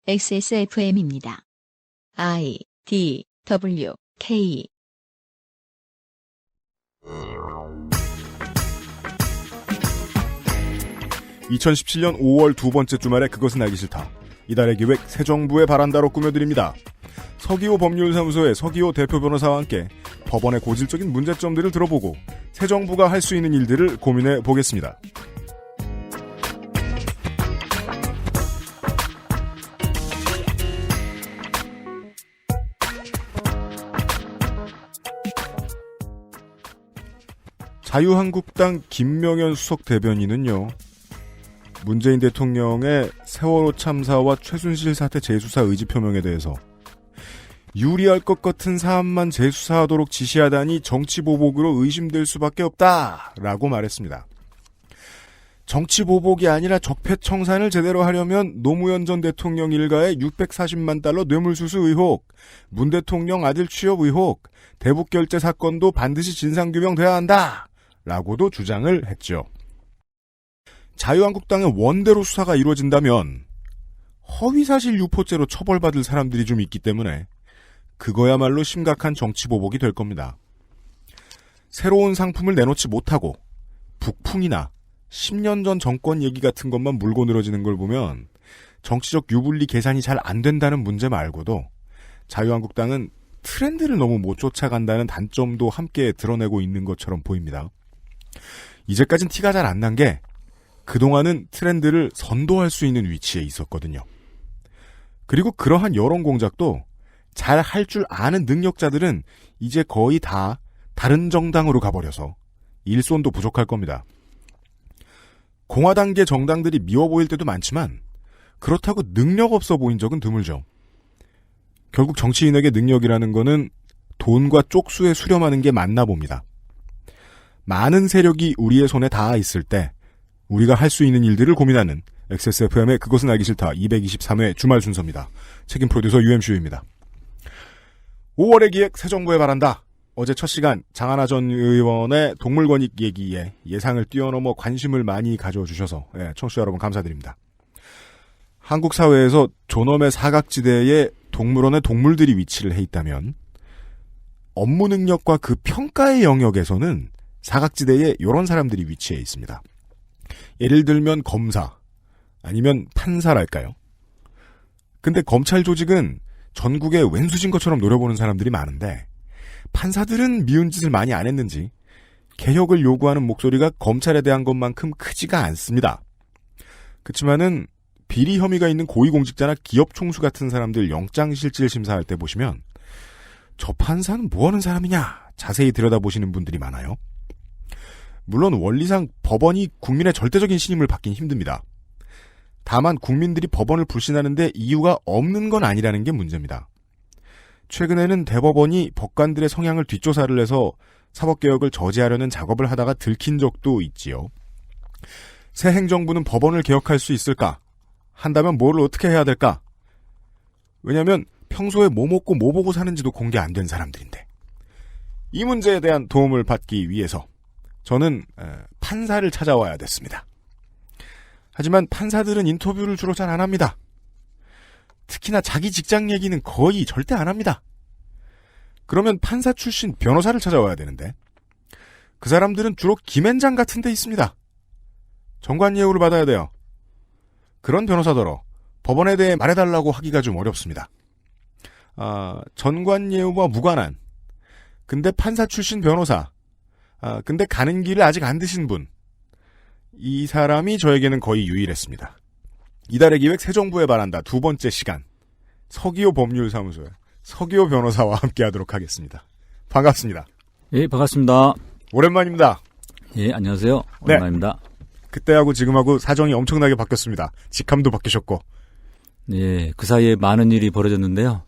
XSFM입니다. I, D, W, K. (2017년 5월) 두 번째 주말에 그것은 알기 싫다. 이달의 기획 새 정부의 바란다로 꾸며드립니다. 서기호 법률사무소의 서기호 대표 변호사와 함께 법원의 고질적인 문제점들을 들어보고 새 정부가 할 수 있는 일들을 고민해 보겠습니다. 자유한국당 김명연 수석 대변인은요, 문재인 대통령의 세월호 참사와 최순실 사태 재수사 의지 표명에 대해서 유리할 것 같은 사안만 재수사하도록 지시하다니 정치보복으로 의심될 수밖에 없다라고 말했습니다. 정치보복이 아니라 적폐청산을 제대로 하려면 노무현 전 대통령 일가의 640만 달러 뇌물수수 의혹, 문 대통령 아들 취업 의혹, 대북결제 사건도 반드시 진상규명돼야 한다 라고도 주장을 했죠. 자유한국당의 원대로 수사가 이루어진다면 허위사실 유포죄로 처벌받을 사람들이 좀 있기 때문에 그거야말로 심각한 정치보복이 될 겁니다. 새로운 상품을 내놓지 못하고 북풍이나 10년 전 정권 얘기 같은 것만 물고 늘어지는 걸 보면 정치적 유불리 계산이 잘 안 된다는 문제 말고도 자유한국당은 트렌드를 너무 못 쫓아간다는 단점도 함께 드러내고 있는 것처럼 보입니다. 이제까진 티가 잘 안 난 게 그동안은 트렌드를 선도할 수 있는 위치에 있었거든요. 그리고 그러한 여론 공작도 잘 할 줄 아는 능력자들은 이제 거의 다 다른 정당으로 가버려서 일손도 부족할 겁니다. 공화당계 정당들이 미워 보일 때도 많지만 그렇다고 능력 없어 보인 적은 드물죠. 결국 정치인에게 능력이라는 거는 돈과 쪽수에 수렴하는 게 맞나 봅니다. 많은 세력이 우리의 손에 닿아 있을 때 우리가 할 수 있는 일들을 고민하는 XSFM의 그것은 알기 싫다 223회 주말 순서입니다. 책임 프로듀서 UMCU입니다. 5월의 기획 새 정부에 바란다. 어제 첫 시간 장하나 전 의원의 동물권익 얘기에 예상을 뛰어넘어 관심을 많이 가져주셔서 청취자 여러분 감사드립니다. 한국 사회에서 존엄의 사각지대에 동물원의 동물들이 위치를 해 있다면 업무 능력과 그 평가의 영역에서는 사각지대에 이런 사람들이 위치해 있습니다. 예를 들면 검사 아니면 판사랄까요? 근데 검찰 조직은 전국에 왼수진 것처럼 노려보는 사람들이 많은데 판사들은 미운 짓을 많이 안 했는지 개혁을 요구하는 목소리가 검찰에 대한 것만큼 크지가 않습니다. 그렇지만은 비리 혐의가 있는 고위공직자나 기업 총수 같은 사람들 영장실질 심사할 때 보시면 저 판사는 뭐하는 사람이냐 자세히 들여다보시는 분들이 많아요. 물론 원리상 법원이 국민의 절대적인 신임을 받긴 힘듭니다. 다만 국민들이 법원을 불신하는데 이유가 없는 건 아니라는 게 문제입니다. 최근에는 대법원이 법관들의 성향을 뒷조사를 해서 사법개혁을 저지하려는 작업을 하다가 들킨 적도 있지요. 새 행정부는 법원을 개혁할 수 있을까? 한다면 뭐를 어떻게 해야 될까? 왜냐하면 평소에 뭐 먹고 뭐 보고 사는지도 공개 안 된 사람들인데 이 문제에 대한 도움을 받기 위해서 저는 판사를 찾아와야 됐습니다. 하지만 판사들은 인터뷰를 주로 잘 안 합니다. 특히나 자기 직장 얘기는 거의 절대 안 합니다. 그러면 판사 출신 변호사를 찾아와야 되는데 그 사람들은 주로 김앤장 같은 데 있습니다. 정관예우를 받아야 돼요. 그런 변호사더러 법원에 대해 말해달라고 하기가 좀 어렵습니다. 전관예우와 무관한 근데 판사 출신 변호사 근데 가는 길을 아직 안 드신 분 이 사람이 저에게는 거의 유일했습니다. 이달의 기획 새 정부에 바란다 두 번째 시간 서기호 법률사무소의 서기호 변호사와 함께하도록 하겠습니다. 반갑습니다. 예, 반갑습니다. 오랜만입니다. 예, 안녕하세요. 오랜만입니다. 네. 그때하고 지금하고 사정이 엄청나게 바뀌었습니다. 직함도 바뀌셨고. 예, 그 사이에 많은 일이 벌어졌는데요.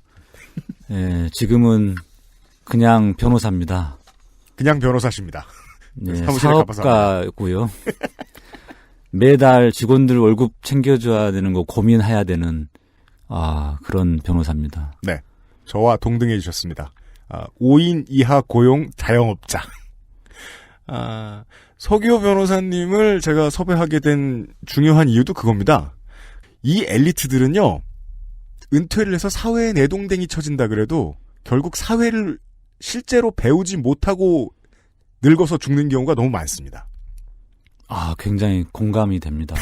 예, 지금은 그냥 변호사입니다. 그냥 변호사십니다. 예, 사업가고요. 매달 직원들 월급 챙겨줘야 되는 거 고민해야 되는 그런 변호사입니다. 네, 저와 동등해 주셨습니다. 5인 이하 고용 자영업자. 서기호 변호사님을 제가 섭외하게 된 중요한 이유도 그겁니다. 이 엘리트들은요, 은퇴를 해서 사회에 내동댕이 쳐진다 그래도 결국 사회를 실제로 배우지 못하고 늙어서 죽는 경우가 너무 많습니다. 아, 굉장히 공감이 됩니다.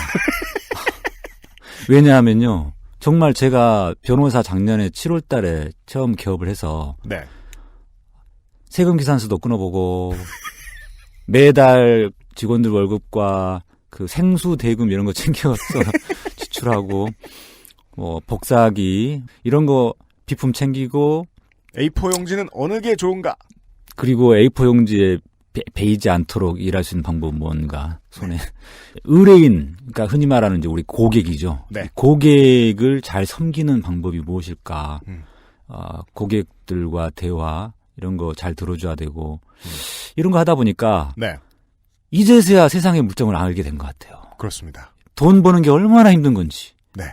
왜냐하면요. 정말 제가 변호사 작년에 7월 달에 처음 개업을 해서 네. 세금 계산서도 끊어보고 매달 직원들 월급과 그 생수 대금 이런 거 챙겨서 지출하고 뭐 복사기 이런 거 비품 챙기고 A4 용지는 어느 게 좋은가? 그리고 A4 용지에 베이지 않도록 일할 수 있는 방법은 뭔가 손에 의뢰인 그러니까 흔히 말하는 이제 우리 고객이죠. 네. 고객을 잘 섬기는 방법이 무엇일까? 고객들과 대화 이런 거 잘 들어줘야 되고 이런 거 하다 보니까 네. 이제서야 세상의 물정을 알게 된 것 같아요. 그렇습니다. 돈 버는 게 얼마나 힘든 건지. 네.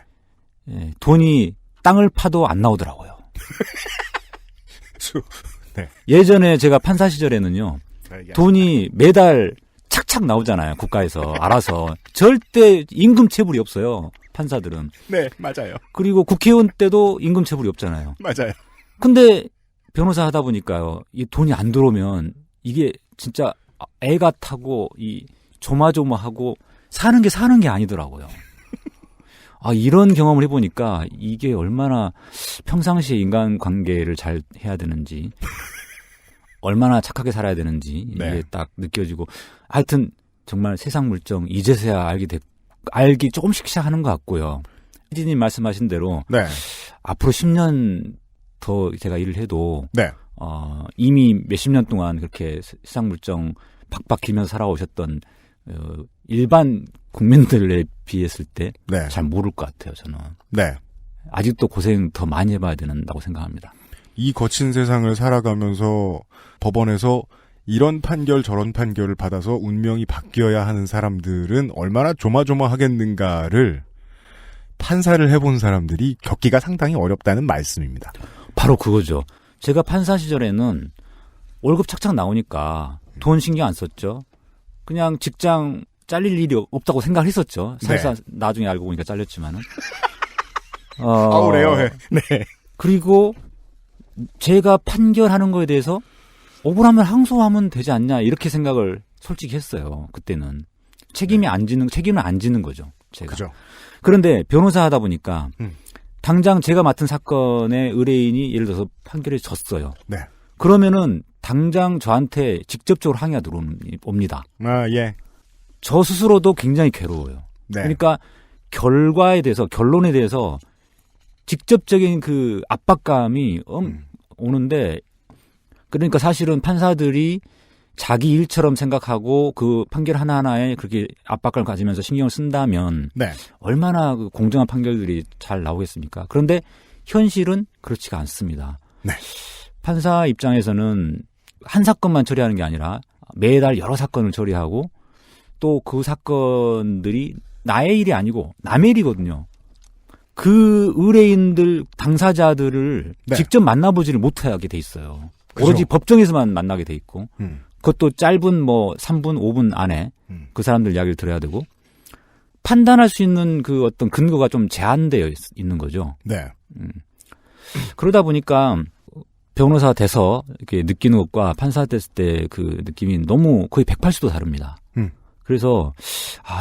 예, 돈이 땅을 파도 안 나오더라고요. 네. 예전에 제가 판사 시절에는요. 돈이 매달 착착 나오잖아요. 국가에서 알아서. 절대 임금 체불이 없어요. 판사들은. 네, 맞아요. 그리고 국회의원 때도 임금 체불이 없잖아요. 맞아요. 근데 변호사 하다 보니까요. 이 돈이 안 들어오면 이게 진짜 애가 타고 이 조마조마하고 사는 게 아니더라고요. 아, 이런 경험을 해보니까 이게 얼마나 평상시에 인간관계를 잘 해야 되는지 얼마나 착하게 살아야 되는지 이게 딱 느껴지고 하여튼 정말 세상 물정 이제서야 알기 조금씩 시작하는 것 같고요. 피디님 말씀하신 대로 네. 앞으로 10년 더 제가 일을 해도 네. 이미 몇십 년 동안 그렇게 세상 물정 박박 길면서 살아오셨던 일반 국민들에 비했을 때 잘 모를 것 같아요. 저는. 네. 아직도 고생 더 많이 해봐야 된다고 생각합니다. 이 거친 세상을 살아가면서 법원에서 이런 판결 저런 판결을 받아서 운명이 바뀌어야 하는 사람들은 얼마나 조마조마하겠는가를 판사를 해본 사람들이 겪기가 상당히 어렵다는 말씀입니다. 바로 그거죠. 제가 판사 시절에는 월급 착착 나오니까 돈 신경 안 썼죠. 그냥 직장 잘릴 일이 없다고 생각을 했었죠. 사실상 나중에 알고 보니까 잘렸지만은. 아우래요. 네. 그리고 제가 판결하는 거에 대해서 억울하면 항소하면 되지 않냐 이렇게 생각을 솔직히 했어요. 그때는 책임을 안 지는 거죠. 제가. 그죠. 그런데 변호사 하다 보니까 당장 제가 맡은 사건의 의뢰인이 예를 들어서 판결에 졌어요. 네. 그러면은 당장 저한테 직접적으로 항의가 옵니다. 아, 예. 저 스스로도 굉장히 괴로워요. 네. 그러니까 결론에 대해서 직접적인 그 압박감이 오는데 그러니까 사실은 판사들이 자기 일처럼 생각하고 그 판결 하나하나에 그렇게 압박감을 가지면서 신경을 쓴다면 얼마나 그 공정한 판결들이 잘 나오겠습니까? 그런데 현실은 그렇지가 않습니다. 네. 판사 입장에서는 한 사건만 처리하는 게 아니라 매달 여러 사건을 처리하고 또 그 사건들이 나의 일이 아니고 남의 일이거든요. 그 의뢰인들, 당사자들을 직접 만나보지를 못하게 돼 있어요. 그죠. 오로지 법정에서만 만나게 돼 있고 그것도 짧은 뭐 3분, 5분 안에 그 사람들 이야기를 들어야 되고 판단할 수 있는 그 어떤 근거가 좀 제한되어 있는 거죠. 네. 그러다 보니까 변호사 돼서 이렇게 느끼는 것과 판사 됐을 때 그 느낌이 너무 거의 180도 다릅니다. 그래서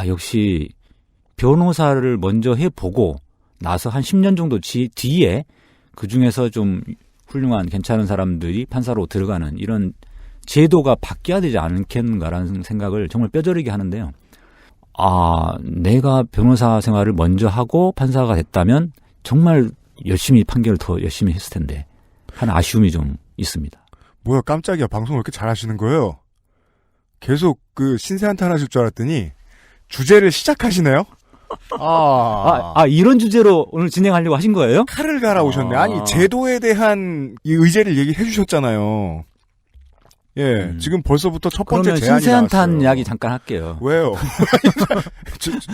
역시 변호사를 먼저 해보고 나서 한 10년 정도 뒤에 그중에서 좀 훌륭한 괜찮은 사람들이 판사로 들어가는 이런 제도가 바뀌어야 되지 않겠는가라는 생각을 정말 뼈저리게 하는데요. 내가 변호사 생활을 먼저 하고 판사가 됐다면 정말 열심히 판결을 더 열심히 했을 텐데 하는 아쉬움이 좀 있습니다. 뭐야 깜짝이야. 방송을 이렇게 잘하시는 거예요. 계속 그 신세 한탄하실 줄 알았더니 주제를 시작하시네요. 이런 주제로 오늘 진행하려고 하신 거예요? 칼을 갈아오셨네. 아니 제도에 대한 이 의제를 얘기해 주셨잖아요. 예, 지금 벌써부터 첫 번째 제안이 나왔어요. 신세 한탄 이야기 잠깐 할게요. 왜요?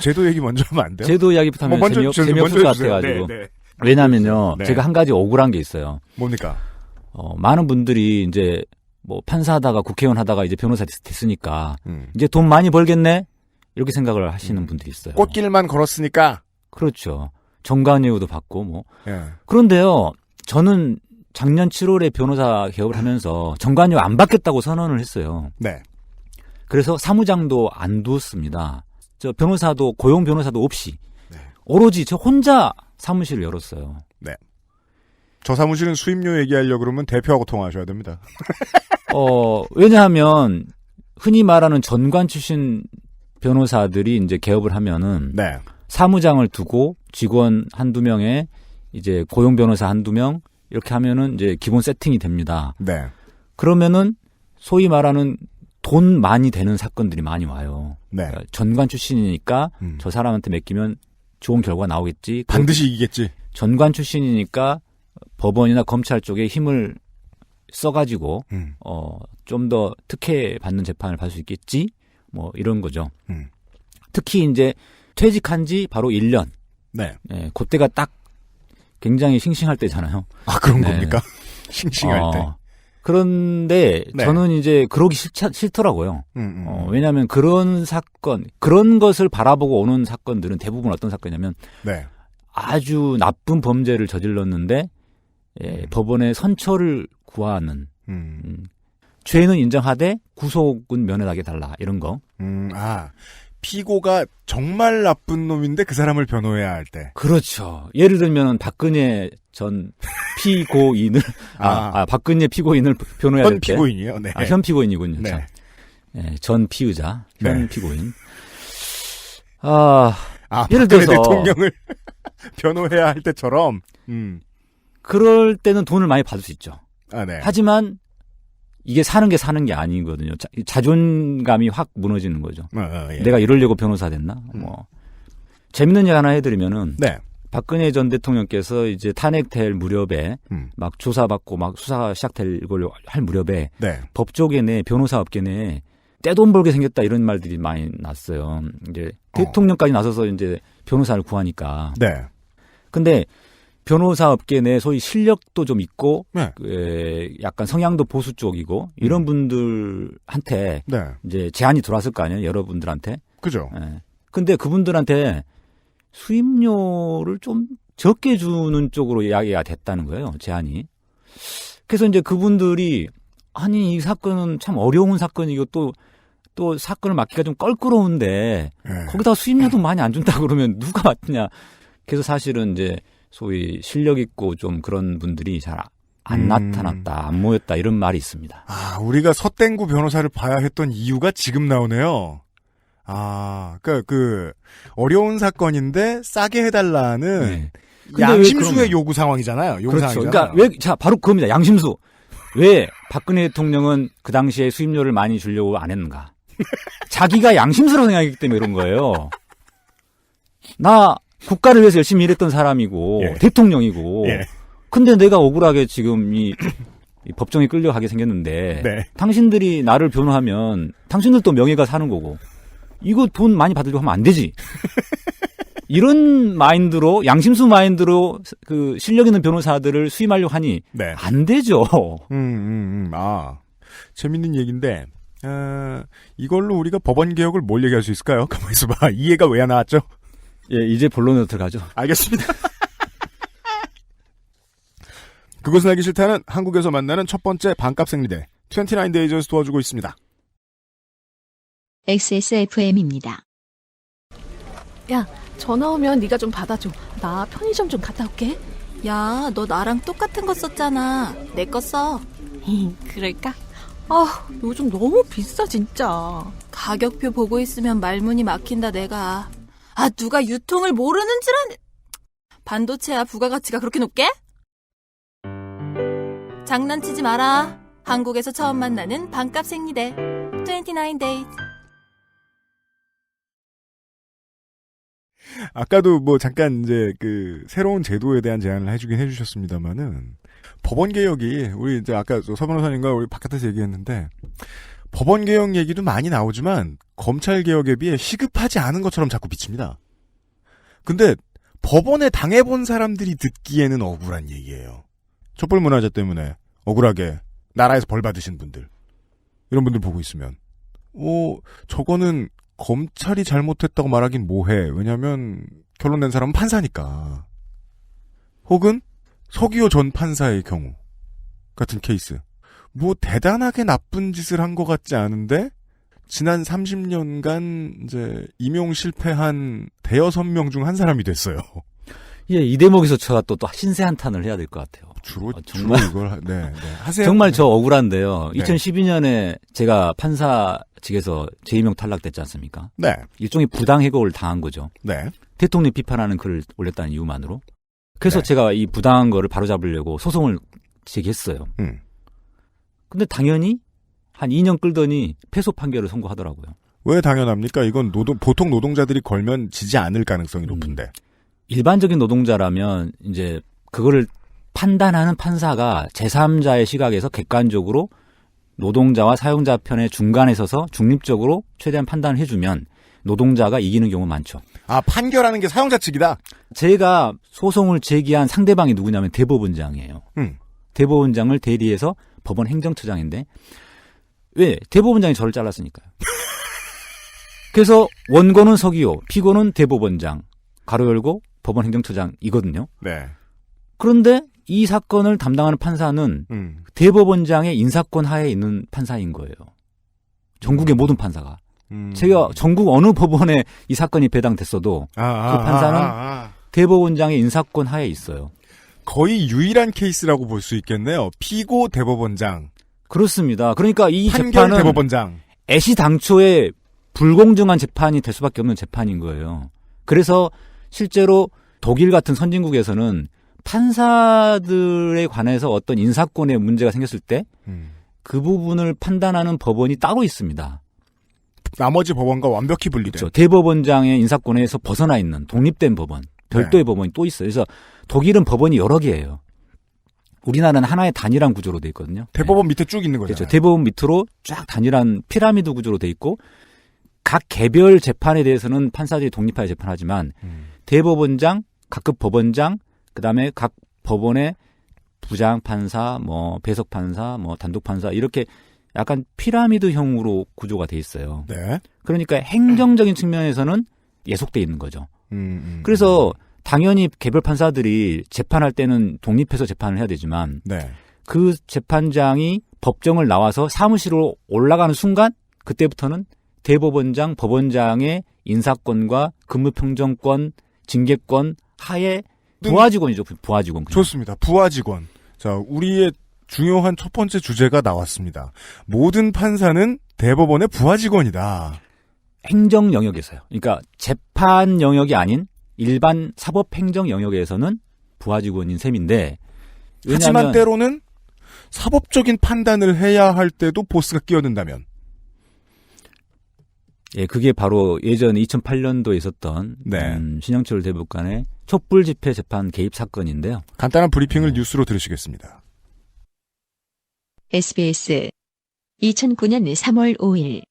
제도 얘기 먼저 하면 안 돼요? 제도 이야기부터 하면 재미없을 것 같아가지고. 네. 왜냐면요, 제가 한 가지 억울한 게 있어요. 뭡니까? 많은 분들이 이제 뭐 판사하다가 국회의원 하다가 이제 변호사 됐으니까 이제 돈 많이 벌겠네? 이렇게 생각을 하시는 분들이 있어요. 꽃길만 걸었으니까? 그렇죠. 정관예우도 받고 뭐. 예. 그런데요, 저는 작년 7월에 변호사 개업을 하면서 정관예우 안 받겠다고 선언을 했어요. 네. 그래서 사무장도 안 두었습니다. 저 변호사도 고용 변호사도 없이 네. 오로지 저 혼자 사무실을 열었어요. 네. 저 사무실은 수임료 얘기하려고 그러면 대표하고 통화하셔야 됩니다. 왜냐하면 흔히 말하는 전관 출신 변호사들이 이제 개업을 하면은 네. 사무장을 두고 직원 한두 명에 이제 고용 변호사 한두 명 이렇게 하면은 이제 기본 세팅이 됩니다. 네. 그러면은 소위 말하는 돈 많이 되는 사건들이 많이 와요. 네. 그러니까 전관 출신이니까 저 사람한테 맡기면 좋은 결과가 나오겠지. 반드시 이기겠지. 전관 출신이니까 법원이나 검찰 쪽에 힘을 써가지고 좀 더 특혜 받는 재판을 받을 수 있겠지. 뭐 이런 거죠. 특히 이제 퇴직한 지 바로 1년. 네. 네, 그때가 딱 굉장히 싱싱할 때잖아요. 아, 그런 네. 겁니까? 싱싱할 때. 그런데 네. 저는 이제 그러기 싫더라고요. 왜냐하면 그런 사건, 그런 것을 바라보고 오는 사건들은 대부분 어떤 사건이냐면 네. 아주 나쁜 범죄를 저질렀는데 법원의 선처를 구하는 죄는 인정하되 구속은 면해나게 달라 이런 거. 피고가 정말 나쁜 놈인데 그 사람을 변호해야 할 때. 그렇죠. 예를 들면 박근혜 전 피고인을 박근혜 피고인을 변호해야 될 현 때. 피고인이요. 네. 현 피고인이군요. 네. 네, 전 피의자, 현 네. 피고인. 박근혜 예를 들어서 대통령을 변호해야 할 때처럼. 그럴 때는 돈을 많이 받을 수 있죠. 네. 하지만 이게 사는 게 아니거든요. 자존감이 확 무너지는 거죠. 예. 내가 이러려고 변호사 됐나? 뭐 재밌는 얘기 하나 해드리면은 네. 박근혜 전 대통령께서 이제 탄핵될 무렵에 막 조사받고 막 수사가 시작될 걸로 할 무렵에 네. 법조계 내 변호사 업계 내에 떼돈 벌게 생겼다 이런 말들이 많이 났어요. 이제 대통령까지 나서서 이제 변호사를 구하니까. 네. 근데 변호사 업계 내 소위 실력도 좀 있고 네. 약간 성향도 보수 쪽이고 이런 분들한테 네. 이제 제안이 들어왔을 거 아니에요, 여러분들한테. 그죠. 예. 근데 그분들한테 수임료를 좀 적게 주는 쪽으로 이야기가 됐다는 거예요, 제안이. 그래서 이제 그분들이 아니 이 사건은 참 어려운 사건이고 또 사건을 맡기가 좀 껄끄러운데 거기다가 수임료도 많이 안 준다 그러면 누가 맡느냐. 그래서 사실은 이제 소위 실력 있고 좀 그런 분들이 잘 안 나타났다, 안 모였다 이런 말이 있습니다. 우리가 서땡구 변호사를 봐야 했던 이유가 지금 나오네요. 그러니까 그 어려운 사건인데 싸게 해달라는 네. 양심수의 요구 상황이잖아요. 요구 그렇죠. 상황이잖아요. 그러니까 바로 그겁니다. 양심수. 왜 박근혜 대통령은 그 당시에 수임료를 많이 주려고 안 했는가? 자기가 양심수라고 생각했기 때문에 그런 거예요. 나 국가를 위해서 열심히 일했던 사람이고 예. 대통령이고 예. 근데 내가 억울하게 지금 이 법정에 끌려가게 생겼는데 네. 당신들이 나를 변호하면 당신들도 명예가 사는 거고 이거 돈 많이 받으려고 하면 안 되지. 이런 마인드로 양심수 마인드로 그 실력 있는 변호사들을 수임하려고 하니 네. 안 되죠. 재밌는 얘기인데 이걸로 우리가 법원 개혁을 뭘 얘기할 수 있을까요? 가만히 있어봐. 이해가 왜 안 나왔죠? 예, 이제 본론으로 들어가죠. 알겠습니다. 그것은 알기 싫다는 한국에서 만나는 첫 번째 반값 생리대 29데이즈에서 도와주고 있습니다. XSFM입니다. 야, 전화 오면 네가 좀 받아줘. 나 편의점 좀 갔다 올게. 야, 너 나랑 똑같은 거 썼잖아. 내 거 써. 그럴까? 요즘 너무 비싸 진짜. 가격표 보고 있으면 말문이 막힌다 내가. 누가 유통을 모르는 줄 아네. 반도체야 부가가치가 그렇게 높게? 장난치지 마라. 한국에서 처음 만나는 반값 생리대 29days. 아까도 뭐 잠깐 이제 그 새로운 제도에 대한 제안을 해주긴 해주셨습니다만은 법원 개혁이 우리 이제 아까 서 변호사님과 우리 바깥에서 얘기했는데 법원 개혁 얘기도 많이 나오지만 검찰 개혁에 비해 시급하지 않은 것처럼 자꾸 비칩니다. 근데 법원에 당해본 사람들이 듣기에는 억울한 얘기예요. 촛불 문화재 때문에 억울하게 나라에서 벌 받으신 분들 이런 분들 보고 있으면 저거는 검찰이 잘못했다고 말하긴 뭐해. 왜냐하면 결론 낸 사람은 판사니까. 혹은 서기호 전 판사의 경우 같은 케이스. 뭐 대단하게 나쁜 짓을 한 것 같지 않은데 지난 30년간 이제 임용 실패한 대여섯 명 중 한 사람이 됐어요. 예, 이 대목에서 제가 또 신세 한탄을 해야 될 것 같아요. 정말 이걸 네, 하세요. 정말 저 억울한데요. 네. 2012년에 제가 판사직에서 재임용 탈락됐지 않습니까? 네. 일종의 부당해고를 당한 거죠. 네. 대통령 비판하는 글을 올렸다는 이유만으로. 그래서 네. 제가 이 부당한 거를 바로잡으려고 소송을 제기했어요. 근데 당연히 한 2년 끌더니 패소 판결을 선고하더라고요. 왜 당연합니까? 이건 보통 노동자들이 걸면 지지 않을 가능성이 높은데. 일반적인 노동자라면 이제 그거를 판단하는 판사가 제3자의 시각에서 객관적으로 노동자와 사용자 편의 중간에 서서 중립적으로 최대한 판단을 해주면 노동자가 이기는 경우 많죠. 아, 판결하는 게 사용자 측이다? 제가 소송을 제기한 상대방이 누구냐면 대법원장이에요. 대법원장을 대리해서 법원 행정처장인데 왜? 대법원장이 저를 잘랐으니까요. 그래서 원고는 서기호, 피고는 대법원장, 가로 열고 법원 행정처장이거든요. 네. 그런데 이 사건을 담당하는 판사는 대법원장의 인사권 하에 있는 판사인 거예요. 전국의 모든 판사가. 제가 전국 어느 법원에 이 사건이 배당됐어도 그 판사는 대법원장의 인사권 하에 있어요. 거의 유일한 케이스라고 볼 수 있겠네요. 피고 대법원장. 그렇습니다. 그러니까 이 판결 재판은 대법원장. 애시당초에 불공정한 재판이 될 수밖에 없는 재판인 거예요. 그래서 실제로 독일 같은 선진국에서는 판사들에 관해서 어떤 인사권에 문제가 생겼을 때 그 부분을 판단하는 법원이 따로 있습니다. 나머지 법원과 완벽히 분리된. 그렇죠. 대법원장의 인사권에서 벗어나 있는 독립된 법원, 별도의 법원이 또 있어요. 그래서 독일은 법원이 여러 개예요. 우리나라는 하나의 단일한 구조로 돼 있거든요. 대법원 밑에 쭉 있는 거죠. 그렇죠. 대법원 밑으로 쫙 단일한 피라미드 구조로 돼 있고 각 개별 재판에 대해서는 판사들이 독립하게 재판하지만 대법원장, 각급 법원장, 그다음에 각 법원의 부장 판사, 뭐 배석 판사, 뭐 단독 판사 이렇게 약간 피라미드형으로 구조가 돼 있어요. 네. 그러니까 행정적인 측면에서는 예속돼 있는 거죠. 그래서 당연히 개별 판사들이 재판할 때는 독립해서 재판을 해야 되지만 네. 그 재판장이 법정을 나와서 사무실로 올라가는 순간 그때부터는 대법원장, 법원장의 인사권과 근무평정권, 징계권 하에 부하직원이죠. 부하직원. 그냥. 좋습니다. 부하직원. 자, 우리의 중요한 첫 번째 주제가 나왔습니다. 모든 판사는 대법원의 부하직원이다. 행정 영역에서요. 그러니까 재판 영역이 아닌 일반 사법 행정 영역에서는 부하직원인 셈인데 하지만 때로는 사법적인 판단을 해야 할 때도 보스가 끼어든다면 예, 그게 바로 예전 2008년도에 있었던 네. 신영철 대법관의 촛불 집회 재판 개입 사건인데요. 간단한 브리핑을 뉴스로 들으시겠습니다. SBS 2009년 3월 5일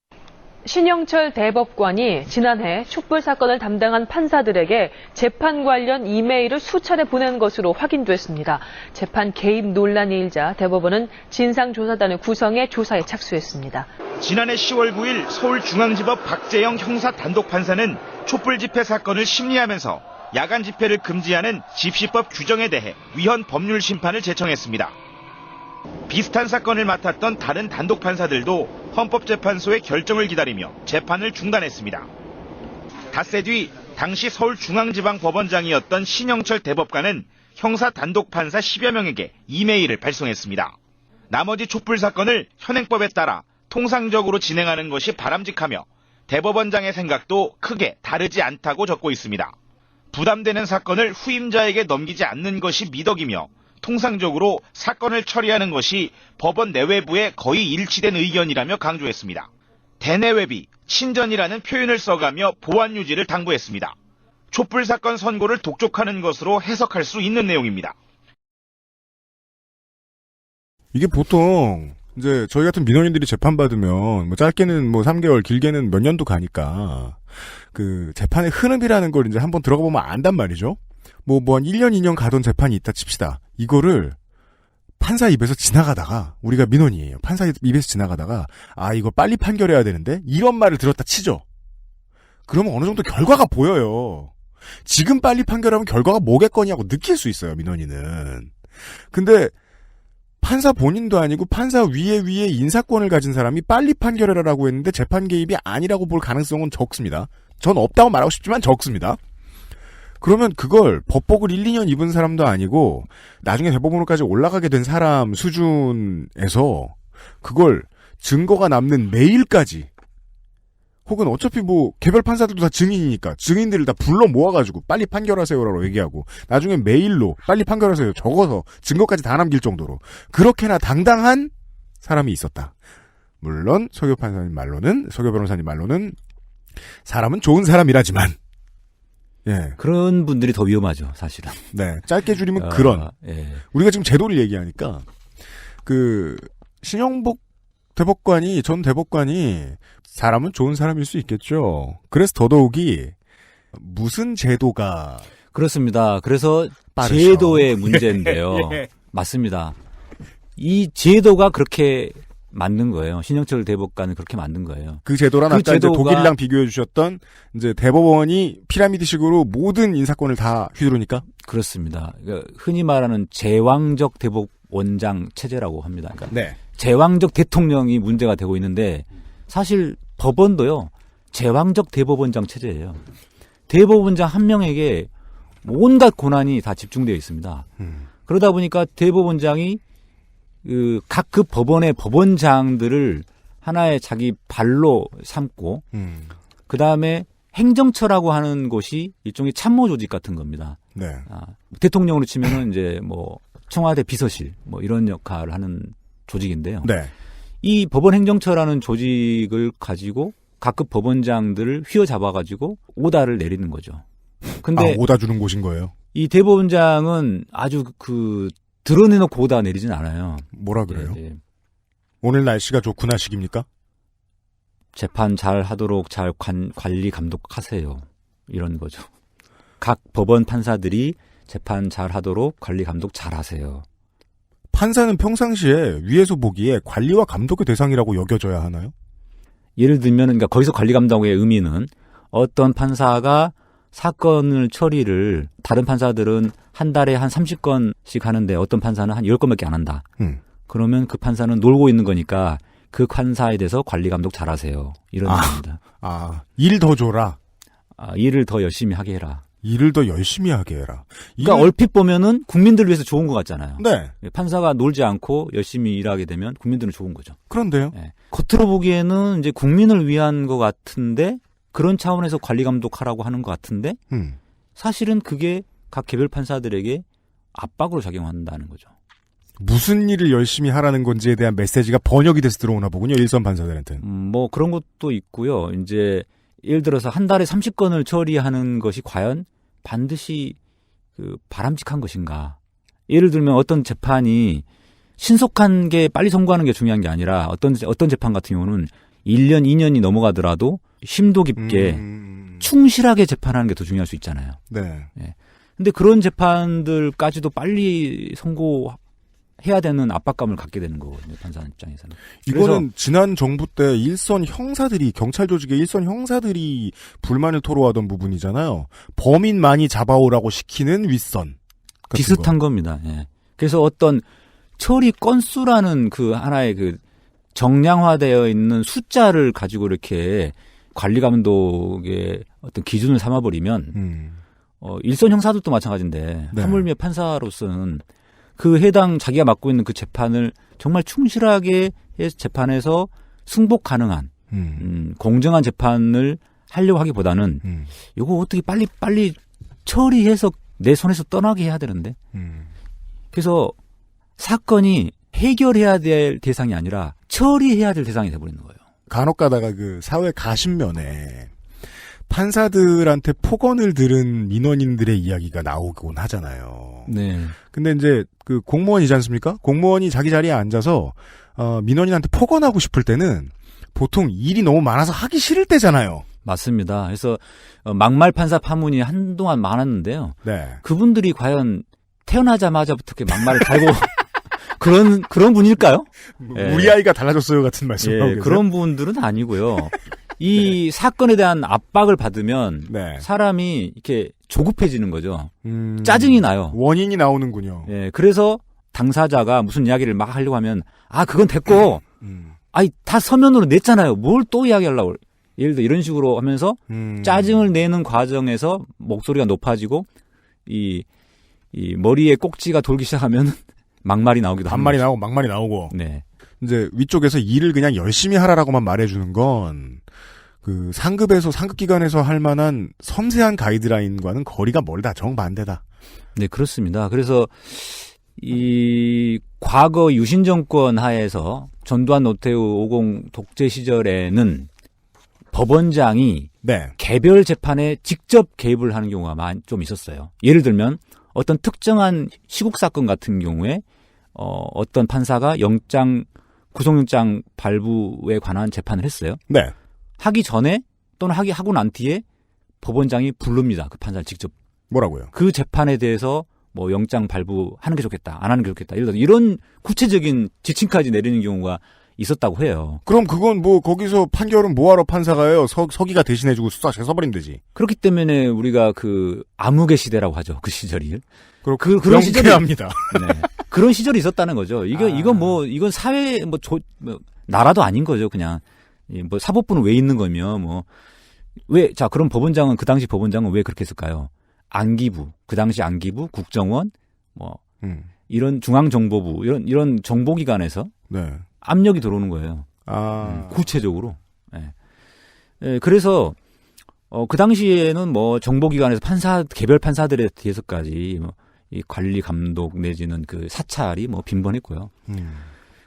신영철 대법관이 지난해 촛불 사건을 담당한 판사들에게 재판 관련 이메일을 수차례 보낸 것으로 확인됐습니다. 재판 개입 논란이 일자 대법원은 진상조사단을 구성해 조사에 착수했습니다. 지난해 10월 9일 서울중앙지법 박재영 형사 단독판사는 촛불 집회 사건을 심리하면서 야간 집회를 금지하는 집시법 규정에 대해 위헌 법률 심판을 제청했습니다. 비슷한 사건을 맡았던 다른 단독 판사들도 헌법재판소의 결정을 기다리며 재판을 중단했습니다. 닷새 뒤 당시 서울중앙지방법원장이었던 신영철 대법관은 형사 단독 판사 10여 명에게 이메일을 발송했습니다. 나머지 촛불 사건을 현행법에 따라 통상적으로 진행하는 것이 바람직하며 대법원장의 생각도 크게 다르지 않다고 적고 있습니다. 부담되는 사건을 후임자에게 넘기지 않는 것이 미덕이며 통상적으로 사건을 처리하는 것이 법원 내외부에 거의 일치된 의견이라며 강조했습니다. 대내외비, 친전이라는 표현을 써가며 보안 유지를 당부했습니다. 촛불 사건 선고를 독촉하는 것으로 해석할 수 있는 내용입니다. 이게 보통 이제 저희 같은 민원인들이 재판받으면 뭐 짧게는 뭐 3개월, 길게는 몇 년도 가니까 그 재판의 흐름이라는 걸 이제 한번 들어가 보면 안단 말이죠. 뭐 한 1년, 2년 가던 재판이 있다 칩시다. 이거를 판사 입에서 지나가다가 우리가 민원이에요. 판사 입에서 지나가다가 아 이거 빨리 판결해야 되는데 이런 말을 들었다 치죠. 그러면 어느 정도 결과가 보여요. 지금 빨리 판결하면 결과가 뭐겠거냐고 느낄 수 있어요, 민원인은. 근데 판사 본인도 아니고 판사 위에 인사권을 가진 사람이 빨리 판결해라라고 했는데 재판 개입이 아니라고 볼 가능성은 적습니다. 전 없다고 말하고 싶지만 적습니다. 그러면 그걸 법복을 1, 2년 입은 사람도 아니고 나중에 대법원으로까지 올라가게 된 사람 수준에서 그걸 증거가 남는 메일까지 혹은 어차피 뭐 개별 판사들도 다 증인이니까 증인들을 다 불러 모아가지고 빨리 판결하세요라고 얘기하고 나중에 메일로 빨리 판결하세요 적어서 증거까지 다 남길 정도로 그렇게나 당당한 사람이 있었다. 물론 서교 변호사님 말로는 사람은 좋은 사람이라지만 예. 그런 분들이 더 위험하죠, 사실은. 네. 짧게 줄이면 그런. 예. 우리가 지금 제도를 얘기하니까 신영복 전 대법관이 사람은 좋은 사람일 수 있겠죠. 그래서 더더욱이 무슨 제도가 그렇습니다. 그래서 빠르죠. 제도의 문제인데요. 예. 맞습니다. 이 제도가 그렇게 만든 거예요. 신영철 대법관은 그렇게 만든 거예요. 그 제도란 그 아까 이제 제도가- 독일이랑 비교해 주셨던 이제 대법원이 피라미드식으로 모든 인사권을 다 휘두르니까 그렇습니다. 그러니까 흔히 말하는 제왕적 대법원장 체제라고 합니다. 그러니까 네. 제왕적 대통령이 문제가 되고 있는데 사실 법원도요. 제왕적 대법원장 체제예요. 대법원장 한 명에게 온갖 권한이 다 집중되어 있습니다. 그러다 보니까 대법원장이 각 법원의 법원장들을 하나의 자기 발로 삼고 그 다음에 행정처라고 하는 곳이 일종의 참모 조직 같은 겁니다. 네. 대통령으로 치면은 이제 뭐 청와대 비서실 뭐 이런 역할을 하는 조직인데요. 네. 이 법원 행정처라는 조직을 가지고 각급 법원장들을 휘어잡아가지고 오다를 내리는 거죠. 근데 오다 주는 곳인 거예요. 이 대법원장은 아주 드러내놓고 오다 내리진 않아요. 뭐라 그래요? 예, 예. 오늘 날씨가 좋구나 식입니까? 재판 잘 하도록 잘 관리 감독하세요. 이런 거죠. 각 법원 판사들이 재판 잘 하도록 관리 감독 잘 하세요. 판사는 평상시에 위에서 보기에 관리와 감독의 대상이라고 여겨져야 하나요? 예를 들면, 그러니까 거기서 관리 감독의 의미는 어떤 판사가 사건을 처리를 다른 판사들은 한 달에 한 30건씩 하는데 어떤 판사는 한 10건밖에 안 한다. 그러면 그 판사는 놀고 있는 거니까 그 판사에 대해서 관리 감독 잘 하세요. 이런 겁니다. 일 더 줘라. 일을 더 열심히 하게 해라. 일을 더 열심히 하게 해라. 그러니까 얼핏 보면은 국민들을 위해서 좋은 것 같잖아요. 네. 판사가 놀지 않고 열심히 일하게 되면 국민들은 좋은 거죠. 그런데요. 네. 겉으로 보기에는 이제 국민을 위한 것 같은데 그런 차원에서 관리 감독하라고 하는 것 같은데 사실은 그게 각 개별 판사들에게 압박으로 작용한다는 거죠. 무슨 일을 열심히 하라는 건지에 대한 메시지가 번역이 돼서 들어오나 보군요. 일선 판사들한테는. 뭐 그런 것도 있고요. 이제 예를 들어서 한 달에 30건을 처리하는 것이 과연 반드시 바람직한 것인가. 예를 들면 어떤 재판이 신속한 게 빨리 선고하는 게 중요한 게 아니라 어떤 재판 같은 경우는 1년, 2년이 넘어가더라도 심도 깊게 충실하게 재판하는 게 더 중요할 수 있잖아요. 네. 근데 그런 재판들까지도 빨리 선고해야 되는 압박감을 갖게 되는 거거든요. 판사 입장에서는. 이거는 지난 정부 때 경찰 조직의 일선 형사들이 불만을 토로하던 부분이잖아요. 범인 많이 잡아오라고 시키는 윗선. 비슷한 겁니다. 예. 그래서 어떤 처리 건수라는 하나의 정량화되어 있는 숫자를 가지고 이렇게 관리 감독의 어떤 기준을 삼아버리면 일선 형사들도 마찬가지인데 네. 하물며 판사로서는 자기가 맡고 있는 그 재판을 정말 충실하게 재판에서 승복 가능한 공정한 재판을 하려고 하기보다는 이거 어떻게 빨리 처리해서 내 손에서 떠나게 해야 되는데 그래서 사건이 해결해야 될 대상이 아니라 처리해야 될 대상이 돼버리는 거예요. 간혹 가다가 사회 가신면에 판사들한테 폭언을 들은 민원인들의 이야기가 나오곤 하잖아요. 네. 근데 이제 공무원이지 않습니까? 공무원이 자기 자리에 앉아서 민원인한테 폭언하고 싶을 때는 보통 일이 너무 많아서 하기 싫을 때잖아요. 맞습니다. 그래서 막말 판사 파문이 한동안 많았는데요. 네. 그분들이 과연 태어나자마자부터 이렇게 막말을 달고 그런 분일까요? 우리 아이가 달라졌어요 같은 말씀을 하고 계세요? 그런 분들은 아니고요. 이 사건에 대한 압박을 받으면 네. 사람이 이렇게 조급해지는 거죠. 짜증이 나요. 원인이 나오는군요. 예, 그래서 당사자가 무슨 이야기를 막 하려고 하면 그건 됐고 다 서면으로 냈잖아요. 뭘 또 이야기하려고. 예를 들어 이런 식으로 하면서 짜증을 내는 과정에서 목소리가 높아지고 이 머리에 꼭지가 돌기 시작하면 막말이 나오기도 합니다. 반말이 나오고 막말이 나오고. 네. 이제 위쪽에서 일을 그냥 열심히 하라라고만 말해주는 건 그 상급 기관에서 할 만한 섬세한 가이드라인과는 거리가 멀다. 정반대다. 네, 그렇습니다. 그래서 이 과거 유신 정권 하에서 전두환 노태우 50 독재 시절에는 법원장이 네. 개별 재판에 직접 개입을 하는 경우가 좀 있었어요. 예를 들면 어떤 특정한 시국 사건 같은 경우에 어떤 판사가 구속영장 발부에 관한 재판을 했어요. 네. 하기 전에 또는 하고 난 뒤에 법원장이 부릅니다. 그 판사를 직접. 뭐라고요? 그 재판에 대해서 뭐 영장 발부하는 게 좋겠다, 안 하는 게 좋겠다. 예를 들어 이런 구체적인 지침까지 내리는 경우가 있었다고 해요. 그럼 그건 뭐 거기서 판결은 뭐하러 판사가 해요? 서기가 대신해주고 수사 재서버리면 되지. 그렇기 때문에 우리가 그 암흑의 시대라고 하죠. 그 시절이. 그런 시절이 합니다. 네. 그런 시절이 있었다는 거죠. 이건 사회 나라도 아닌 거죠. 그냥 뭐 사법부는 왜 있는 거며 그럼 법원장은 그 당시 법원장은 왜 그렇게 했을까요? 안기부, 그 당시 안기부, 국정원, 이런 중앙정보부 이런 정보기관에서 네. 압력이 들어오는 거예요. 구체적으로. 네. 네, 그래서 그 당시에는 뭐 정보기관에서 개별 판사들에 대해서까지 이 관리 감독 내지는 그 사찰이 빈번했고요.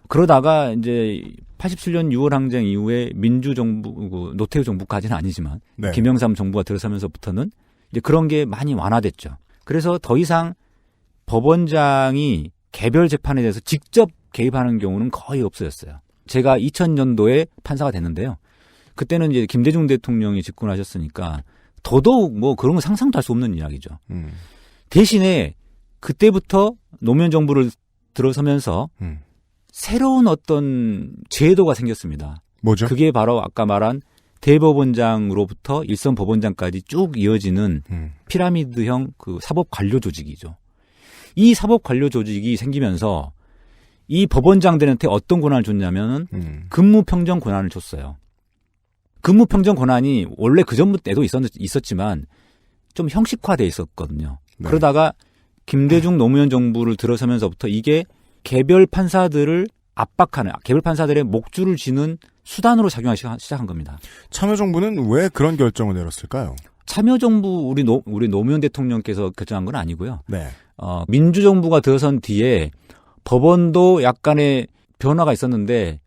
그러다가 이제 87년 6월 항쟁 이후에 민주정부, 노태우 정부까지는 아니지만 네. 김영삼 정부가 들어서면서부터는 이제 그런 게 많이 완화됐죠. 그래서 더 이상 법원장이 개별 재판에 대해서 직접 개입하는 경우는 거의 없어졌어요. 제가 2000년도에 판사가 됐는데요. 그때는 이제 김대중 대통령이 집권하셨으니까 더더욱 그런 건 상상도 할 수 없는 이야기죠. 대신에 그때부터 노무현 정부를 들어서면서 새로운 어떤 제도가 생겼습니다. 뭐죠? 그게 바로 아까 말한 대법원장으로부터 일선 법원장까지 쭉 이어지는 피라미드형 그 사법 관료 조직이죠. 이 사법 관료 조직이 생기면서 이 법원장들한테 어떤 권한을 줬냐면은 근무 평정 권한을 줬어요. 근무 평정 권한이 원래 그 전부때도 있었지만 좀 형식화돼 있었거든요. 네. 그러다가 김대중 노무현 정부를 들어서면서부터 이게 개별 판사들을 압박하는, 개별 판사들의 목줄을 쥐는 수단으로 작용하기 시작한 겁니다. 참여정부는 왜 그런 결정을 내렸을까요? 참여정부 우리 노무현 대통령께서 결정한 건 아니고요. 네. 민주정부가 들어선 뒤에 법원도 약간의 변화가 있었는데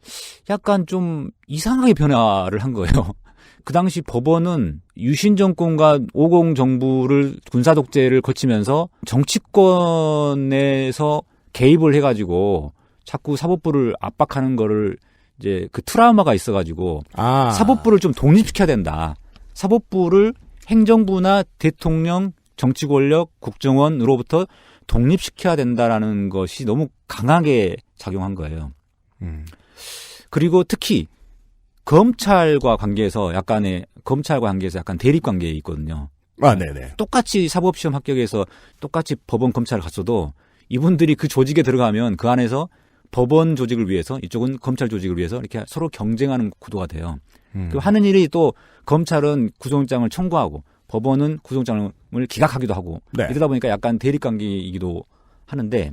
약간 좀 이상하게 변화를 한 거예요. 그 당시 법원은 유신 정권과 50 정부를 군사 독재를 거치면서 정치권에서 개입을 해가지고 자꾸 사법부를 압박하는 거를 이제 그 트라우마가 있어가지고 사법부를 좀 독립시켜야 된다. 사법부를 행정부나 대통령, 정치 권력, 국정원으로부터 독립시켜야 된다라는 것이 너무 강하게 작용한 거예요. 그리고 특히 검찰과 관계에서 약간 대립 관계에 있거든요. 네네. 똑같이 사법시험 합격해서 똑같이 법원 검찰을 갔어도 이분들이 그 조직에 들어가면 그 안에서 법원 조직을 위해서 이쪽은 검찰 조직을 위해서 이렇게 서로 경쟁하는 구도가 돼요. 그 하는 일이 또 검찰은 구속영장을 청구하고 법원은 구속영장을 기각하기도 하고 네. 이러다 보니까 약간 대립 관계이기도 하는데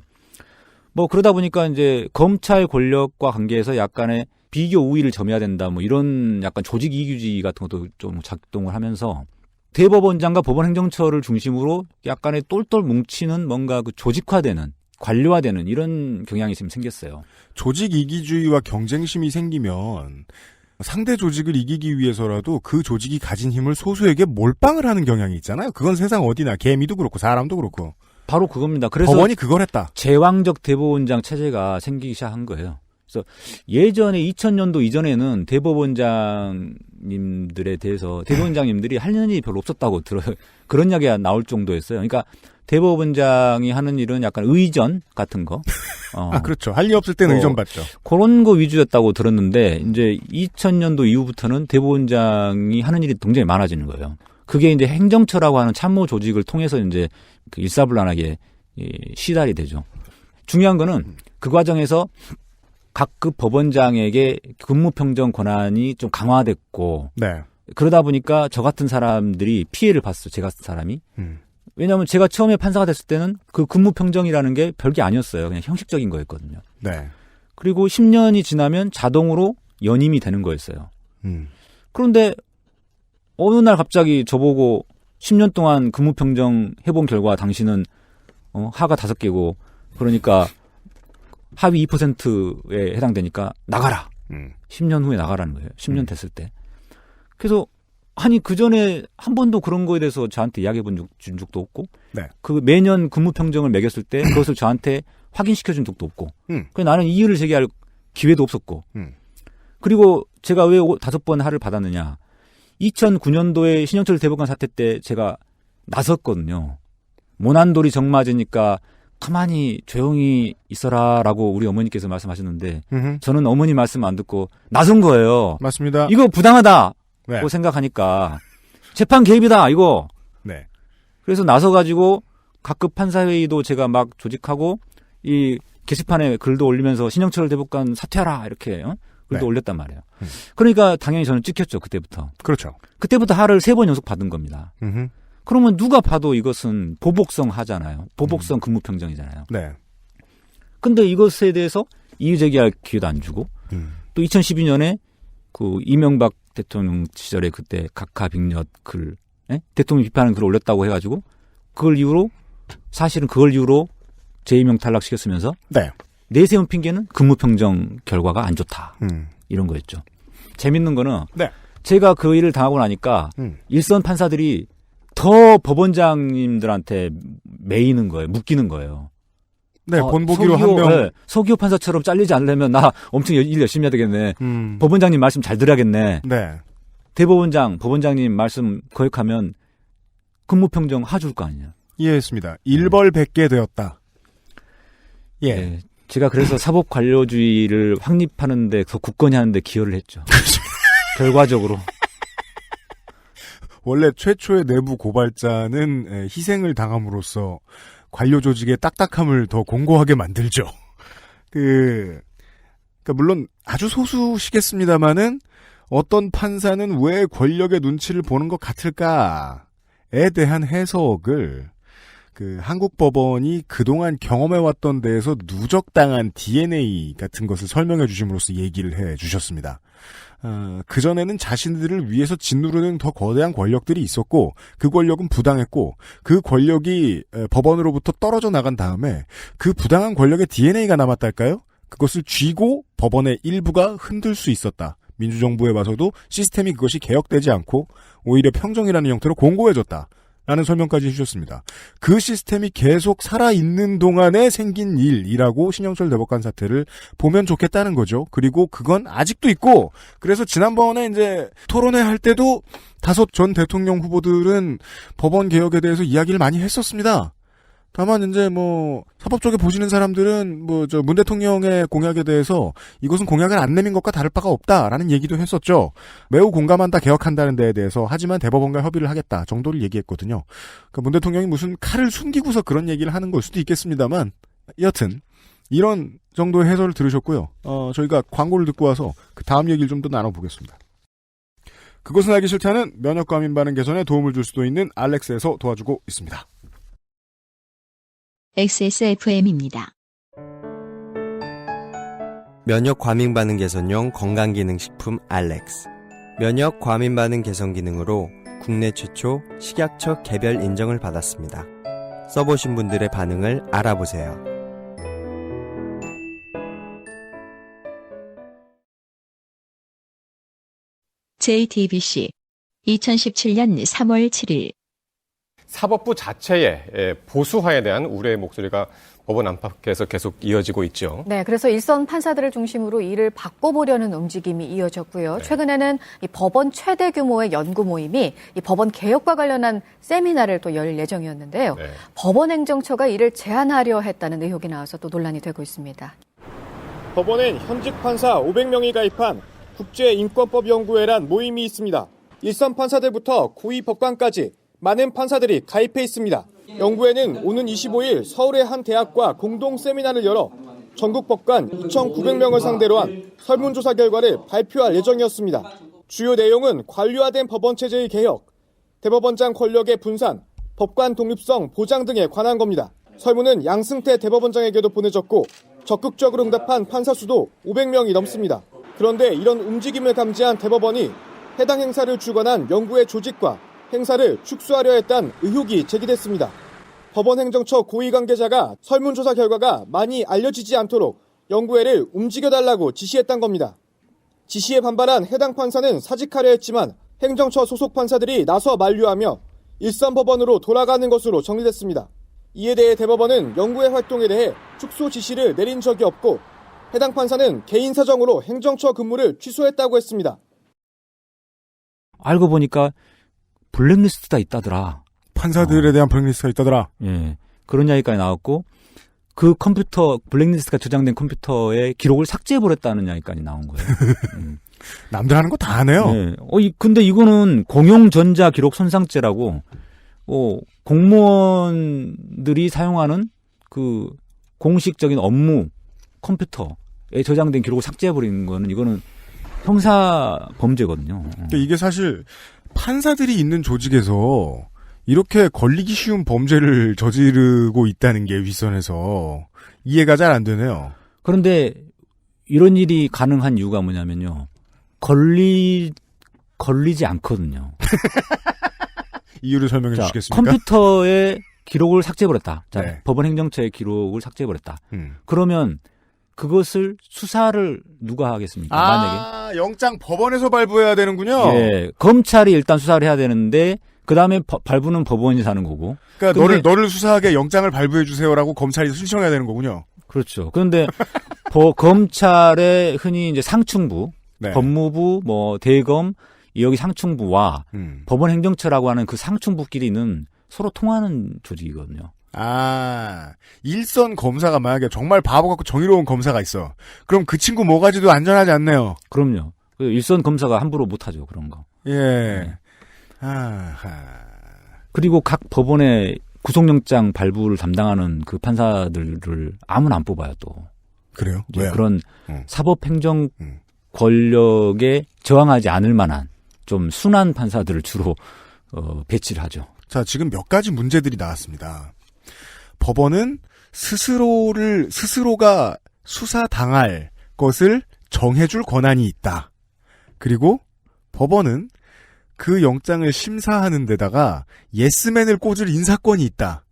그러다 보니까 이제 검찰 권력과 관계에서 약간의 비교 우위를 점해야 된다 이런 약간 조직 이기주의 같은 것도 좀 작동을 하면서 대법원장과 법원행정처를 중심으로 약간의 똘똘 뭉치는 뭔가 그 조직화되는 관료화되는 이런 경향이 지금 생겼어요. 조직 이기주의와 경쟁심이 생기면 상대 조직을 이기기 위해서라도 그 조직이 가진 힘을 소수에게 몰빵을 하는 경향이 있잖아요. 그건 세상 어디나 개미도 그렇고 사람도 그렇고. 바로 그겁니다. 그래서 법원이 그걸 했다. 제왕적 대법원장 체제가 생기기 시작한 거예요. 그래서 예전에 2000년도 이전에는 대법원장님들에 대해서 대법원장님들이 할 일이 별로 없었다고 들어요. 그런 이야기가 나올 정도였어요. 그러니까 대법원장이 하는 일은 약간 의전 같은 거, 그렇죠. 할 일 없을 때는 의전 받죠. 그런 거 위주였다고 들었는데 이제 2000년도 이후부터는 대법원장이 하는 일이 굉장히 많아지는 거예요. 그게 이제 행정처라고 하는 참모 조직을 통해서 이제 그 일사불란하게 시달이 되죠. 중요한 거는 그 과정에서 각급 법원장에게 근무평정 권한이 좀 강화됐고 네. 그러다 보니까 저 같은 사람들이 피해를 봤어요. 제 같은 사람이. 왜냐하면 제가 처음에 판사가 됐을 때는 그 근무평정이라는 게 별게 아니었어요. 그냥 형식적인 거였거든요. 네. 그리고 10년이 지나면 자동으로 연임이 되는 거였어요. 그런데 어느 날 갑자기 저보고 10년 동안 근무평정 해본 결과 당신은 하가 5개고 그러니까 하위 2%에 해당되니까 나가라. 10년 후에 나가라는 거예요. 10년 됐을 때. 그래서 아니 그 전에 한 번도 그런 거에 대해서 저한테 이야기해 준 적도 없고 네. 그 매년 근무평정을 매겼을 때 그것을 저한테 확인시켜 준 적도 없고 그래서 나는 이의를 제기할 기회도 없었고 그리고 제가 왜 5번 하를 받았느냐 2009년도에 신영철 대법관 사태 때 제가 나섰거든요. 모난돌이 정맞으니까 가만히 조용히 있어라라고 우리 어머니께서 말씀하셨는데 저는 어머니 말씀 안 듣고 나선 거예요. 맞습니다. 이거 부당하다고 네. 생각하니까 재판 개입이다 이거. 네. 그래서 나서가지고 각급 판사회의도 제가 막 조직하고 이 게시판에 글도 올리면서 신영철 대법관 사퇴하라 이렇게 글도 네. 올렸단 말이에요. 그러니까 당연히 저는 찍혔죠 그때부터. 그렇죠. 그때부터 하를 3번 연속 받은 겁니다. 그러면 누가 봐도 이것은 보복성 하잖아요. 보복성 근무평정이잖아요. 네. 근데 이것에 대해서 이의 제기할 기회도 안 주고 또 2012년에 그 이명박 대통령 시절에 그때 각하빅렬 글 대통령 비판하는 글을 올렸다고 해가지고 그걸 이후로 사실은 그걸 이후로 재임용 탈락시켰으면서 네. 내세운 핑계는 근무평정 결과가 안 좋다. 이런 거였죠. 재밌는 거는 네. 제가 그 일을 당하고 나니까 일선 판사들이 더 법원장님들한테 매이는 거예요. 묶이는 거예요. 네, 본보기로 한 명. 네, 서기호 판사처럼 잘리지 않으려면 나 엄청 일 열심히 해야 되겠네. 법원장님 말씀 잘 들어야겠네. 네. 법원장님 말씀 거역하면 근무평정 하줄 거 아니냐. 이해했습니다. 일벌백계 되었다. 예. 네, 제가 그래서 사법관료주의를 확립하는데 더 굳건히 하는데 기여를 했죠. 결과적으로. 원래 최초의 내부 고발자는 희생을 당함으로써 관료 조직의 딱딱함을 더 공고하게 만들죠. 그러니까 물론 아주 소수시겠습니다만은 어떤 판사는 왜 권력의 눈치를 보는 것 같을까에 대한 해석을 그 한국 법원이 그동안 경험해왔던 데에서 누적당한 DNA 같은 것을 설명해 주심으로써 얘기를 해 주셨습니다. 그전에는 자신들을 위해서 짓누르는 더 거대한 권력들이 있었고 그 권력은 부당했고 그 권력이 법원으로부터 떨어져 나간 다음에 그 부당한 권력의 DNA가 남았달까요? 그것을 쥐고 법원의 일부가 흔들 수 있었다. 민주정부에 와서도 시스템이 그것이 개혁되지 않고 오히려 평정이라는 형태로 공고해졌다. 라는 설명까지 해주셨습니다. 그 시스템이 계속 살아있는 동안에 생긴 일이라고 신영철 대법관 사태를 보면 좋겠다는 거죠. 그리고 그건 아직도 있고, 그래서 지난번에 이제 토론회 할 때도 5 전 대통령 후보들은 법원 개혁에 대해서 이야기를 많이 했었습니다. 다만 이제 사법 쪽에 보시는 사람들은 문 대통령의 공약에 대해서 이것은 공약을 안 내민 것과 다를 바가 없다라는 얘기도 했었죠. 매우 공감한다, 개혁한다는 데에 대해서. 하지만 대법원과 협의를 하겠다 정도를 얘기했거든요. 그러니까 문 대통령이 무슨 칼을 숨기고서 그런 얘기를 하는 걸 수도 있겠습니다만 여튼 이런 정도의 해설을 들으셨고요. 저희가 광고를 듣고 와서 그 다음 얘기를 좀 더 나눠보겠습니다. 그것은 알기 싫다는 면역 과민 반응 개선에 도움을 줄 수도 있는 알렉스에서 도와주고 있습니다. XSFM입니다. 면역 과민 반응 개선용 건강기능식품 알렉스. 면역 과민 반응 개선 기능으로 국내 최초 식약처 개별 인정을 받았습니다. 써보신 분들의 반응을 알아보세요. JTBC 2017년 3월 7일 사법부 자체의 보수화에 대한 우려의 목소리가 법원 안팎에서 계속 이어지고 있죠. 네, 그래서 일선 판사들을 중심으로 이를 바꿔보려는 움직임이 이어졌고요. 네. 최근에는 이 법원 최대 규모의 연구 모임이 이 법원 개혁과 관련한 세미나를 또 열 예정이었는데요. 네. 법원 행정처가 이를 제한하려 했다는 의혹이 나와서 또 논란이 되고 있습니다. 법원엔 현직 판사 500명이 가입한 국제인권법연구회란 모임이 있습니다. 일선 판사들부터 고위 법관까지 많은 판사들이 가입해 있습니다. 연구회는 오는 25일 서울의 한 대학과 공동 세미나를 열어 전국 법관 2,900명을 상대로 한 설문조사 결과를 발표할 예정이었습니다. 주요 내용은 관료화된 법원 체제의 개혁, 대법원장 권력의 분산, 법관 독립성 보장 등에 관한 겁니다. 설문은 양승태 대법원장에게도 보내졌고 적극적으로 응답한 판사 수도 500명이 넘습니다. 그런데 이런 움직임을 감지한 대법원이 해당 행사를 주관한 연구회 조직과 행사를 축소하려 했다는 의혹이 제기됐습니다. 법원 행정처 고위 관계자가 설문조사 결과가 많이 알려지지 않도록 연구회를 움직여달라고 지시했던 겁니다. 지시에 반발한 해당 판사는 사직하려 했지만 행정처 소속 판사들이 나서 만류하며 일선 법원으로 돌아가는 것으로 정리됐습니다. 이에 대해 대법원은 연구회 활동에 대해 축소 지시를 내린 적이 없고 해당 판사는 개인 사정으로 행정처 근무를 취소했다고 했습니다. 알고 보니까 블랙리스트가 있다더라. 판사들에 대한 블랙리스트가 있다더라. 예. 그런 이야기까지 나왔고, 그 컴퓨터, 블랙리스트가 저장된 컴퓨터에 기록을 삭제해버렸다는 이야기까지 나온 거예요. 남들 하는 거 다 하네요. 예. 근데 이거는 공용전자 기록 손상죄라고, 공무원들이 사용하는 그 공식적인 업무 컴퓨터에 저장된 기록을 삭제해버리는 거는 이거는 형사 범죄거든요. 그러니까 이게 사실 판사들이 있는 조직에서 이렇게 걸리기 쉬운 범죄를 저지르고 있다는 게 윗선에서 이해가 잘 안 되네요. 그런데 이런 일이 가능한 이유가 뭐냐면요. 걸리지 않거든요. 이유를 설명해 자, 주시겠습니까? 컴퓨터에 기록을 삭제해버렸다. 자, 네. 법원 행정처의 기록을 삭제해버렸다. 그러면 그것을 수사를 누가 하겠습니까? 만약에. 영장 법원에서 발부해야 되는군요. 예, 검찰이 일단 수사를 해야 되는데 그 다음에 발부는 법원이 하는 거고. 그러니까 너를 수사하게 영장을 발부해 주세요라고 검찰이 신청해야 되는 거군요. 그렇죠. 그런데 검찰의 흔히 이제 상층부, 네. 법무부, 대검, 여기 상층부와 법원 행정처라고 하는 그 상층부끼리는 서로 통하는 조직이거든요. 일선 검사가 만약에 정말 바보 같고 정의로운 검사가 있어. 그럼 그 친구 뭐가지도 안전하지 않네요. 그럼요. 일선 검사가 함부로 못하죠, 그런 거. 예. 네. 아하. 그리고 각 법원의 구속영장 발부를 담당하는 그 판사들을 아무나 안 뽑아요, 또. 그래요? 왜요? 그런 사법행정 권력에 저항하지 않을 만한 좀 순한 판사들을 주로 배치를 하죠. 자, 지금 몇 가지 문제들이 나왔습니다. 법원은 스스로가 수사당할 것을 정해줄 권한이 있다. 그리고 법원은 그 영장을 심사하는 데다가 예스맨을 꽂을 인사권이 있다.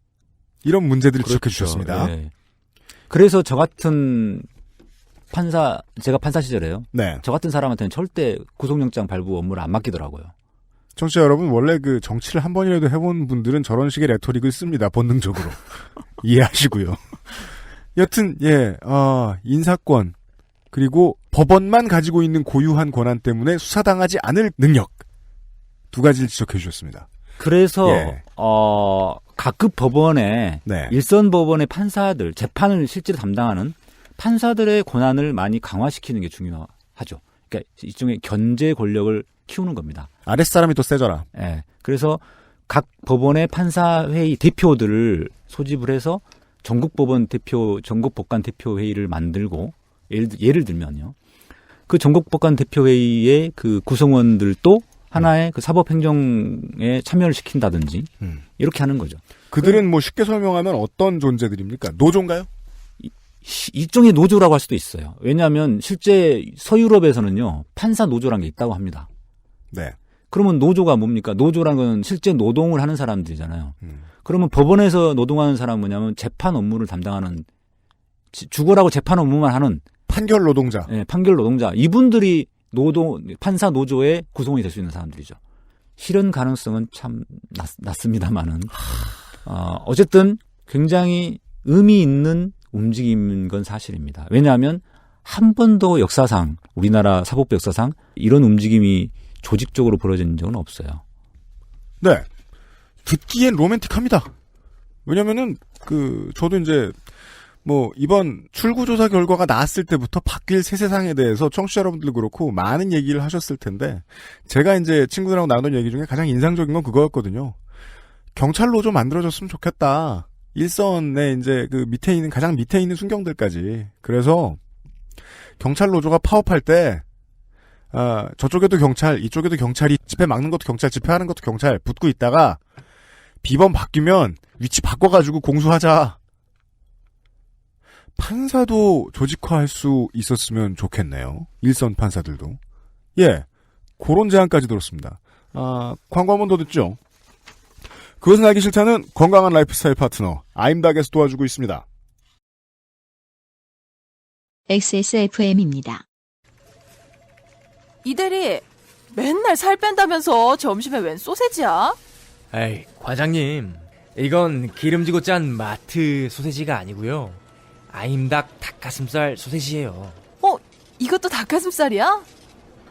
이런 문제들을 그렇죠. 지적해 주셨습니다. 네. 그래서 저 같은 제가 판사 시절에요. 네. 저 같은 사람한테는 절대 구속영장 발부 업무를 안 맡기더라고요. 청취자 여러분, 원래 그 정치를 한 번이라도 해본 분들은 저런 식의 레토릭을 씁니다. 본능적으로. 이해하시고요. 여튼, 인사권, 그리고 법원만 가지고 있는 고유한 권한 때문에 수사당하지 않을 능력. 두 가지를 지적해 주셨습니다. 그래서, 각급 법원의, 네. 일선 법원의 판사들, 재판을 실제로 담당하는 판사들의 권한을 많이 강화시키는 게 중요하죠. 그러니까 일종의 견제 권력을 키우는 겁니다. 아랫사람이 또 세져라. 예. 그래서 각 법원의 판사회의 대표들을 소집을 해서 전국 법관 대표회의를 만들고, 예를 들면요. 그 전국 법관 대표회의의 그 구성원들도 하나의 그 사법행정에 참여를 시킨다든지, 이렇게 하는 거죠. 그들은 쉽게 설명하면 어떤 존재들입니까? 노조인가요? 일종의 노조라고 할 수도 있어요. 왜냐하면 실제 서유럽에서는요, 판사 노조라는 게 있다고 합니다. 네. 그러면 노조가 뭡니까? 노조라는 건 실제 노동을 하는 사람들이잖아요. 그러면 법원에서 노동하는 사람은 뭐냐면 재판 업무를 담당하는, 죽어라고 재판 업무만 하는 판결 노동자. 네, 판결 노동자. 이분들이 판사 노조의 구성원이 될 수 있는 사람들이죠. 실현 가능성은 참 낮습니다만은 어쨌든 굉장히 의미 있는 움직임인 건 사실입니다. 왜냐하면 한 번도 역사상 우리나라 사법부 역사상 이런 움직임이 조직적으로 벌어진 적은 없어요. 네. 듣기엔 로맨틱합니다. 왜냐면은 저도 이제 이번 출구조사 결과가 나왔을 때부터 바뀔 새 세상에 대해서 청취자 여러분들 그렇고 많은 얘기를 하셨을 텐데 제가 이제 친구들하고 나눈 얘기 중에 가장 인상적인 건 그거였거든요. 경찰로 좀 만들어졌으면 좋겠다. 일선에 이제 가장 밑에 있는 순경들까지. 그래서 경찰 노조가 파업할 때 저쪽에도 경찰, 이쪽에도 경찰이 집회 막는 것도 경찰, 집회하는 것도 경찰 붙고 있다가 비번 바뀌면 위치 바꿔가지고 공수하자. 판사도 조직화할 수 있었으면 좋겠네요. 일선 판사들도. 예, 그런 제안까지 들었습니다. 광고 한 번 더 듣죠. 그것은 알기 싫다는 건강한 라이프스타일 파트너 아임닥에서 도와주고 있습니다. XSFM입니다. 이 대리, 맨날 살 뺀다면서 점심에 웬 소세지야? 에이, 과장님. 이건 기름지고 짠 마트 소세지가 아니고요. 아임닭 닭가슴살 소세지예요. 이것도 닭가슴살이야?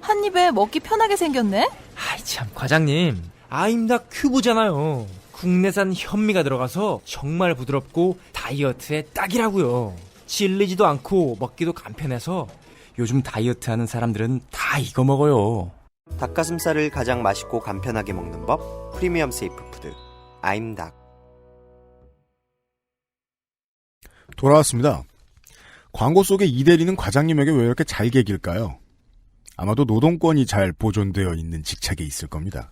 한 입에 먹기 편하게 생겼네? 아이 참, 과장님. 아임닭 큐브잖아요. 국내산 현미가 들어가서 정말 부드럽고 다이어트에 딱이라고요. 질리지도 않고 먹기도 간편해서 요즘 다이어트 하는 사람들은 다 이거 먹어요. 닭가슴살을 가장 맛있고 간편하게 먹는 법, 프리미엄 세이프 푸드 아임닭. 돌아왔습니다. 광고 속의 이 대리는 과장님에게 왜 이렇게 잘 개길까요? 아마도 노동권이 잘 보존되어 있는 직책에 있을 겁니다.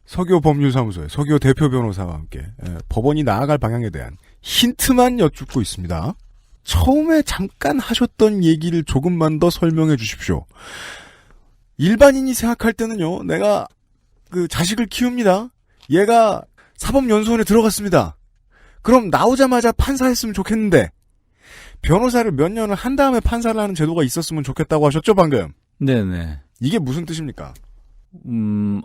서교 법률사무소의 서교 대표 변호사와 함께 법원이 나아갈 방향에 대한 힌트만 여쭙고 있습니다. 처음에 잠깐 하셨던 얘기를 조금만 더 설명해 주십시오. 일반인이 생각할 때는요, 내가 자식을 키웁니다. 얘가 사법연수원에 들어갔습니다. 그럼 나오자마자 판사했으면 좋겠는데 변호사를 몇 년을 한 다음에 판사를 하는 제도가 있었으면 좋겠다고 하셨죠, 방금? 네네. 이게 무슨 뜻입니까?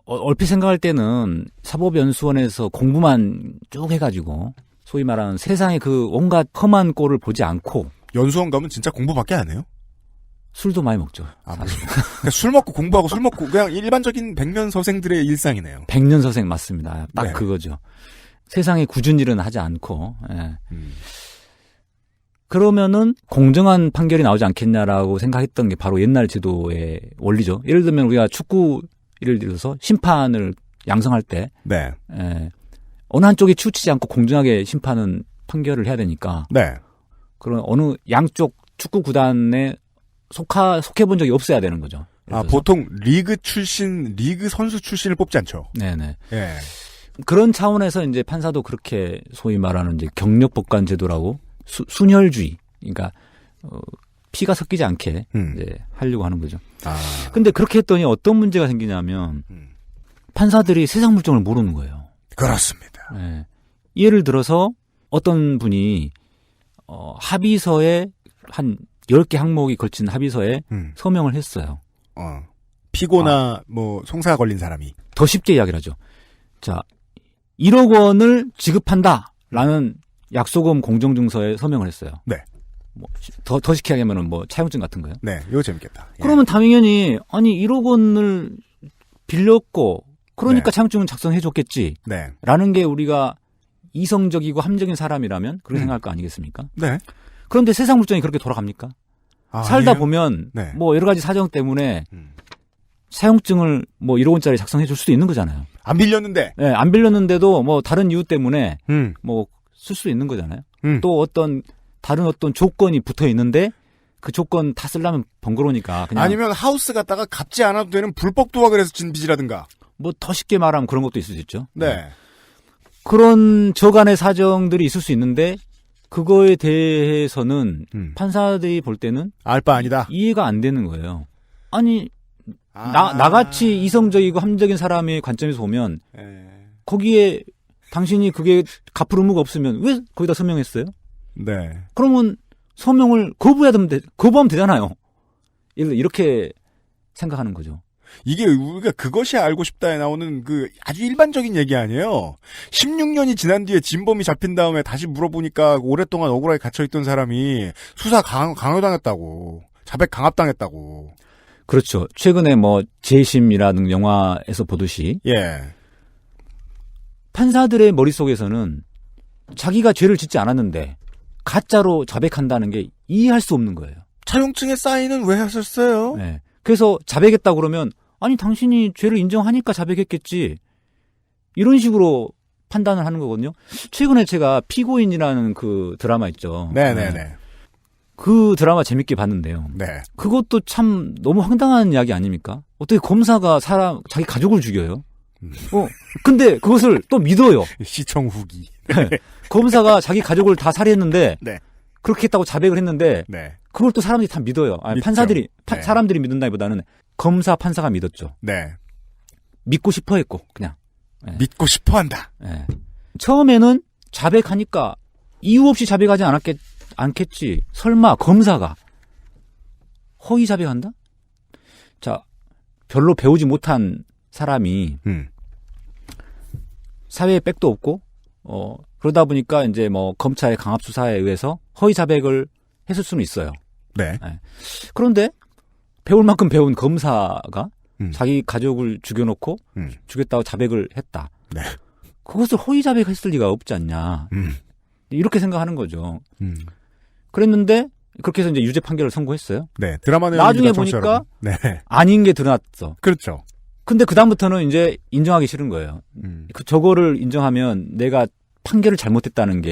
얼핏 생각할 때는 사법연수원에서 공부만 쭉 해가지고 소위 말하는 세상의 온갖 험한 꼴을 보지 않고 연수원 가면 진짜 공부밖에 안 해요? 술도 많이 먹죠. 그러니까 술 먹고 공부하고 술 먹고 그냥 일반적인 백년서생들의 일상이네요. 백년서생 맞습니다. 딱 네. 그거죠. 세상에 굳은 일은 하지 않고. 예. 그러면은 공정한 판결이 나오지 않겠냐라고 생각했던 게 바로 옛날 제도의 원리죠. 예를 들면 우리가 축구 예를 들어서 심판을 양성할 때 네. 어느 한쪽이 치우치지 않고 공정하게 심판은 판결을 해야 되니까. 네. 그런 어느 양쪽 축구 구단에 속해 본 적이 없어야 되는 거죠. 보통 리그 선수 출신을 뽑지 않죠. 네네. 예. 그런 차원에서 이제 판사도 그렇게 소위 말하는 이제 경력 법관 제도라고 순혈주의, 그러니까 피가 섞이지 않게 이제 하려고 하는 거죠. 근데 그렇게 했더니 어떤 문제가 생기냐면 판사들이 세상 물정을 모르는 거예요. 그렇습니다. 네. 예를 들어서 어떤 분이 합의서에 한 10개 항목이 걸친 합의서에 서명을 했어요. 피고나 송사가 걸린 사람이. 더 쉽게 이야기를 하죠. 자, 1억 원을 지급한다라는 약소금 공정증서에 서명을 했어요. 네. 더 쉽게 하면은 차용증 같은 거요. 네, 이거 재밌겠다. 예. 그러면 당연히 1억 원을 빌렸고 그러니까 네. 차용증은 작성해줬겠지. 네. 라는 게 우리가 이성적이고 함적인 사람이라면 그렇게 생각할 거 아니겠습니까? 네. 그런데 세상 물정이 그렇게 돌아갑니까? 살다 보면 네. 여러 가지 사정 때문에 사용증을 1억 원짜리 작성해줄 수도 있는 거잖아요. 안 빌렸는데. 네, 안 빌렸는데도 다른 이유 때문에 쓸 수 있는 거잖아요. 또 다른 어떤 조건이 붙어 있는데 그 조건 다 쓰려면 번거로우니까 그냥 아니면 하우스 갔다가 갚지 않아도 되는 불법 도박을 해서 진 빚이라든가. 더 쉽게 말하면 그런 것도 있을 수 있죠. 네. 그런 저간의 사정들이 있을 수 있는데 그거에 대해서는 판사들이 볼 때는 알 바 아니다. 이해가 안 되는 거예요. 아니 나같이 이성적이고 함적인 사람의 관점에서 보면 거기에 당신이 그게 갚을 의무가 없으면 왜 거기다 서명했어요? 네. 그러면 서명을 거부하면 되잖아요. 이렇게 생각하는 거죠. 이게 우리가 그것이 알고 싶다에 나오는 그 아주 일반적인 얘기 아니에요. 16년이 지난 뒤에 진범이 잡힌 다음에 다시 물어보니까 오랫동안 억울하게 갇혀있던 사람이 수사 강요당했다고. 자백 강압당했다고. 그렇죠. 최근에 뭐 재심이라는 영화에서 보듯이 예. 판사들의 머릿속에서는 자기가 죄를 짓지 않았는데 가짜로 자백한다는 게 이해할 수 없는 거예요. 차용증에 사인은 왜 하셨어요? 네. 그래서 자백했다 그러면 아니 당신이 죄를 인정하니까 자백했겠지. 이런 식으로 판단을 하는 거거든요. 최근에 제가 피고인이라는 그 드라마 있죠. 네네네. 네. 그 드라마 재밌게 봤는데요. 네. 그것도 참 너무 황당한 이야기 아닙니까? 어떻게 검사가 자기 가족을 죽여요? 근데 그것을 또 믿어요. 시청 후기. 네. 검사가 자기 가족을 다 살해했는데 네. 그렇게 했다고 자백을 했는데 네. 그걸 또 사람들이 다 믿어요. 아니, 판사들이 네. 사람들이 믿는다기보다는 검사 판사가 믿었죠. 네. 믿고 싶어 했고 그냥. 네. 믿고 싶어 한다. 네. 처음에는 자백하니까 이유 없이 자백하지 않겠지. 설마 검사가 허위 자백한다? 자, 별로 배우지 못한 사람이 사회에 백도 없고 그러다 보니까 이제 뭐 검찰의 강압 수사에 의해서 허위 자백을 했을 수는 있어요. 네. 네. 그런데 배울 만큼 배운 검사가 자기 가족을 죽여놓고 죽였다고 자백을 했다. 네. 그것을 허위 자백했을 리가 없지 않냐. 이렇게 생각하는 거죠. 그랬는데 그렇게 해서 이제 유죄 판결을 선고했어요. 네. 드라마 나중에 보니까 네. 아닌 게 드러났어. 그렇죠. 근데 그다음부터는 이제 인정하기 싫은 거예요. 저거를 인정하면 내가 판결을 잘못했다는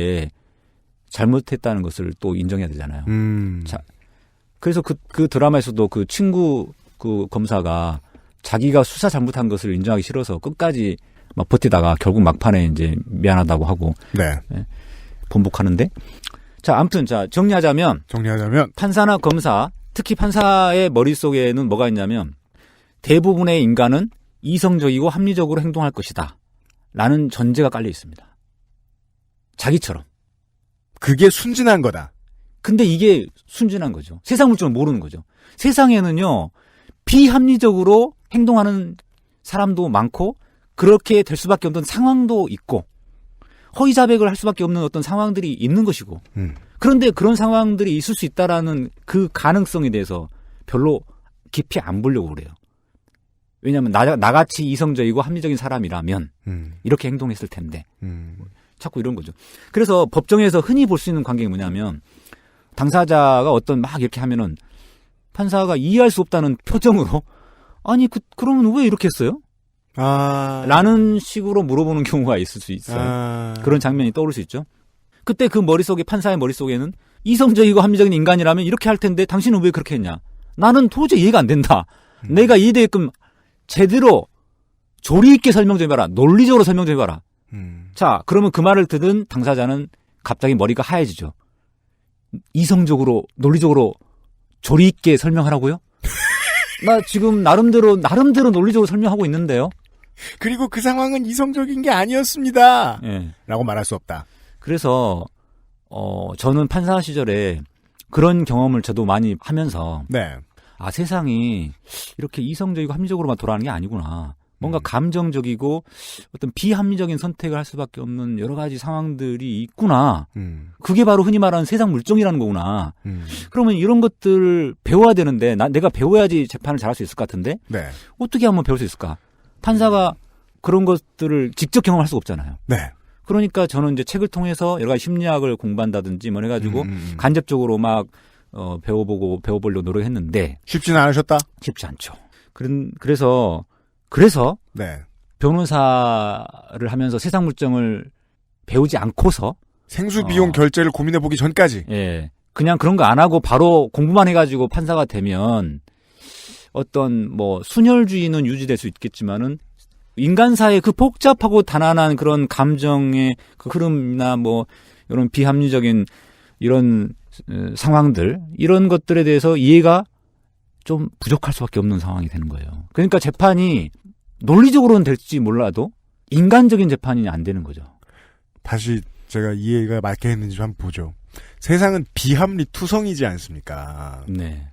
것을 또 인정해야 되잖아요. 자, 그래서 그 드라마에서도 그 친구 그 검사가 자기가 수사 잘못한 것을 인정하기 싫어서 끝까지 막 버티다가 결국 막판에 이제 미안하다고 하고 네. 번복하는데 자, 아무튼 정리하자면 판사나 검사, 특히 판사의 머릿속에는 뭐가 있냐면 대부분의 인간은 이성적이고 합리적으로 행동할 것이다. 라는 전제가 깔려 있습니다. 자기처럼. 그게 순진한 거다. 근데 이게 순진한 거죠. 세상 물정을 모르는 거죠. 세상에는요, 비합리적으로 행동하는 사람도 많고, 그렇게 될 수밖에 없는 상황도 있고, 허위 자백을 할 수밖에 없는 어떤 상황들이 있는 것이고, 그런데 그런 상황들이 있을 수 있다라는 그 가능성에 대해서 별로 깊이 안 보려고 그래요. 왜냐하면 나같이 이성적이고 합리적인 사람이라면 이렇게 행동했을 텐데 자꾸 이런 거죠. 그래서 법정에서 흔히 볼 수 있는 관계가 뭐냐면 당사자가 막 이렇게 하면은 판사가 이해할 수 없다는 표정으로 아니 그러면 왜 이렇게 했어요? 라는 식으로 물어보는 경우가 있을 수 있어요. 그런 장면이 떠오를 수 있죠. 그때 그 판사의 머릿속에는 이성적이고 합리적인 인간이라면 이렇게 할 텐데 당신은 왜 그렇게 했냐? 나는 도저히 이해가 안 된다. 내가 이해되게끔 제대로 조리 있게 설명 좀 해봐라. 논리적으로 설명 좀 해봐라. 자, 그러면 그 말을 듣는 당사자는 갑자기 머리가 하얘지죠. 이성적으로, 논리적으로 조리 있게 설명하라고요? 나 지금 나름대로 논리적으로 설명하고 있는데요. 그리고 그 상황은 이성적인 게 아니었습니다. 네. 라고 말할 수 없다. 그래서 저는 판사 시절에 그런 경험을 저도 많이 하면서 네. 세상이 이렇게 이성적이고 합리적으로만 돌아가는 게 아니구나. 뭔가 감정적이고 어떤 비합리적인 선택을 할 수밖에 없는 여러 가지 상황들이 있구나. 그게 바로 흔히 말하는 세상 물정이라는 거구나. 그러면 이런 것들을 배워야 되는데 내가 배워야지 재판을 잘할 수 있을 것 같은데 네. 어떻게 하면 배울 수 있을까? 판사가 그런 것들을 직접 경험할 수가 없잖아요. 네. 그러니까 저는 이제 책을 통해서 여러 가지 심리학을 공부한다든지 뭐 해가지고 간접적으로 막 배워보려고 노력했는데 쉽지는 않으셨다? 쉽지 않죠. 그래서 네. 변호사를 하면서 세상 물정을 배우지 않고서 생수 비용 결제를 고민해 보기 전까지. 예. 그냥 그런 거 안 하고 바로 공부만 해가지고 판사가 되면 어떤 뭐 순혈주의는 유지될 수 있겠지만은 인간사의 그 복잡하고 단안한 그런 감정의 그 흐름이나 뭐 이런 비합리적인 이런 상황들 이런 것들에 대해서 이해가 좀 부족할 수밖에 없는 상황이 되는 거예요. 그러니까 재판이 논리적으로는 될지 몰라도 인간적인 재판이 안 되는 거죠. 다시 제가 이해가 맞게 했는지 좀 한번 보죠. 세상은 비합리 투성이지 않습니까? 네.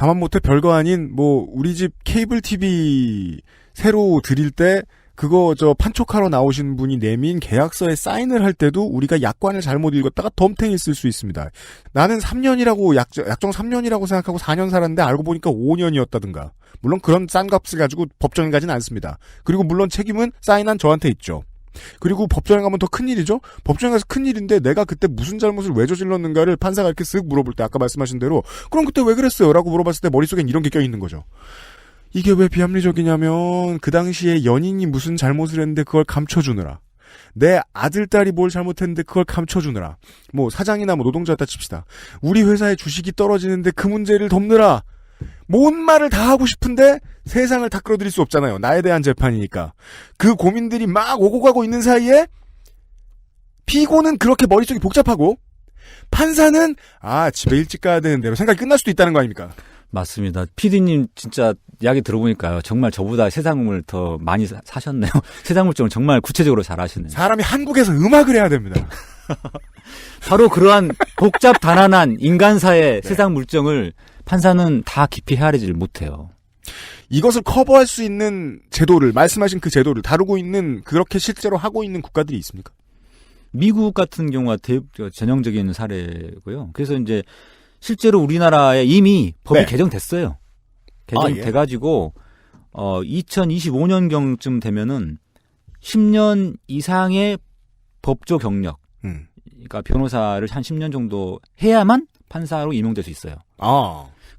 다만 못해 별거 아닌 우리 집 케이블 TV 새로 드릴 때 그거 판촉하러 나오신 분이 내민 계약서에 사인을 할 때도 우리가 약관을 잘못 읽었다가 덤탱이 쓸 수 있습니다. 나는 3년이라고 약정 3년이라고 생각하고 4년 살았는데 알고 보니까 5년이었다든가. 물론 그런 싼 값을 가지고 법정에 가진 않습니다. 그리고 물론 책임은 사인한 저한테 있죠. 그리고 법정에 가면 더 큰일이죠. 법정에 가서 큰일인데 내가 그때 무슨 잘못을 왜 저질렀는가를 판사가 이렇게 쓱 물어볼 때 아까 말씀하신 대로 그럼 그때 왜 그랬어요? 라고 물어봤을 때 머릿속엔 이런 게 껴있는 거죠. 이게 왜 비합리적이냐면 그 당시에 연인이 무슨 잘못을 했는데 그걸 감춰주느라 내 아들, 딸이 뭘 잘못했는데 그걸 감춰주느라 사장이나 노동자였다 칩시다. 우리 회사의 주식이 떨어지는데 그 문제를 덮느라 뭔 말을 다 하고 싶은데 세상을 다 끌어들일 수 없잖아요. 나에 대한 재판이니까. 그 고민들이 막 오고 가고 있는 사이에 피고는 그렇게 머릿속이 복잡하고 판사는 집에 일찍 가야 되는 대로 생각이 끝날 수도 있다는 거 아닙니까? 맞습니다. PD님 진짜 이야기 들어보니까요. 정말 저보다 세상을 더 많이 사셨네요. 세상 물정을 정말 구체적으로 잘 아시네요. 사람이 한국에서 음악을 해야 됩니다. 바로 그러한 복잡 단안한 인간사의 세상 물정을 판사는 다 깊이 헤아리질 못해요. 이것을 커버할 수 있는 제도를 말씀하신 그 제도를 다루고 있는 그렇게 실제로 하고 있는 국가들이 있습니까? 미국 같은 경우가 전형적인 사례고요. 그래서 이제 실제로 우리나라에 이미 법이 개정됐어요. 개정돼가지고 2025년경쯤 되면은 10년 이상의 법조 경력, 그러니까 변호사를 한 10년 정도 해야만 판사로 임용될 수 있어요.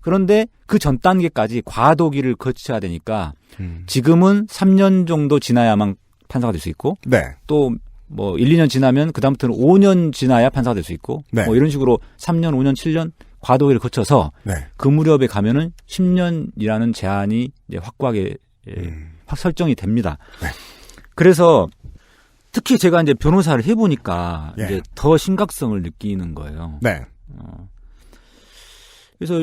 그런데 그 전 단계까지 과도기를 거쳐야 되니까 지금은 3년 정도 지나야만 판사가 될 수 있고 또 1, 2년 지나면 그다음부터는 5년 지나야 판사가 될 수 있고 이런 식으로 3년, 5년, 7년 과도기를 거쳐서 그 무렵에 가면은 10년이라는 제한이 이제 확고하게 확 설정이 됩니다. 그래서 특히 제가 이제 변호사를 해보니까 이제 더 심각성을 느끼는 거예요. 그래서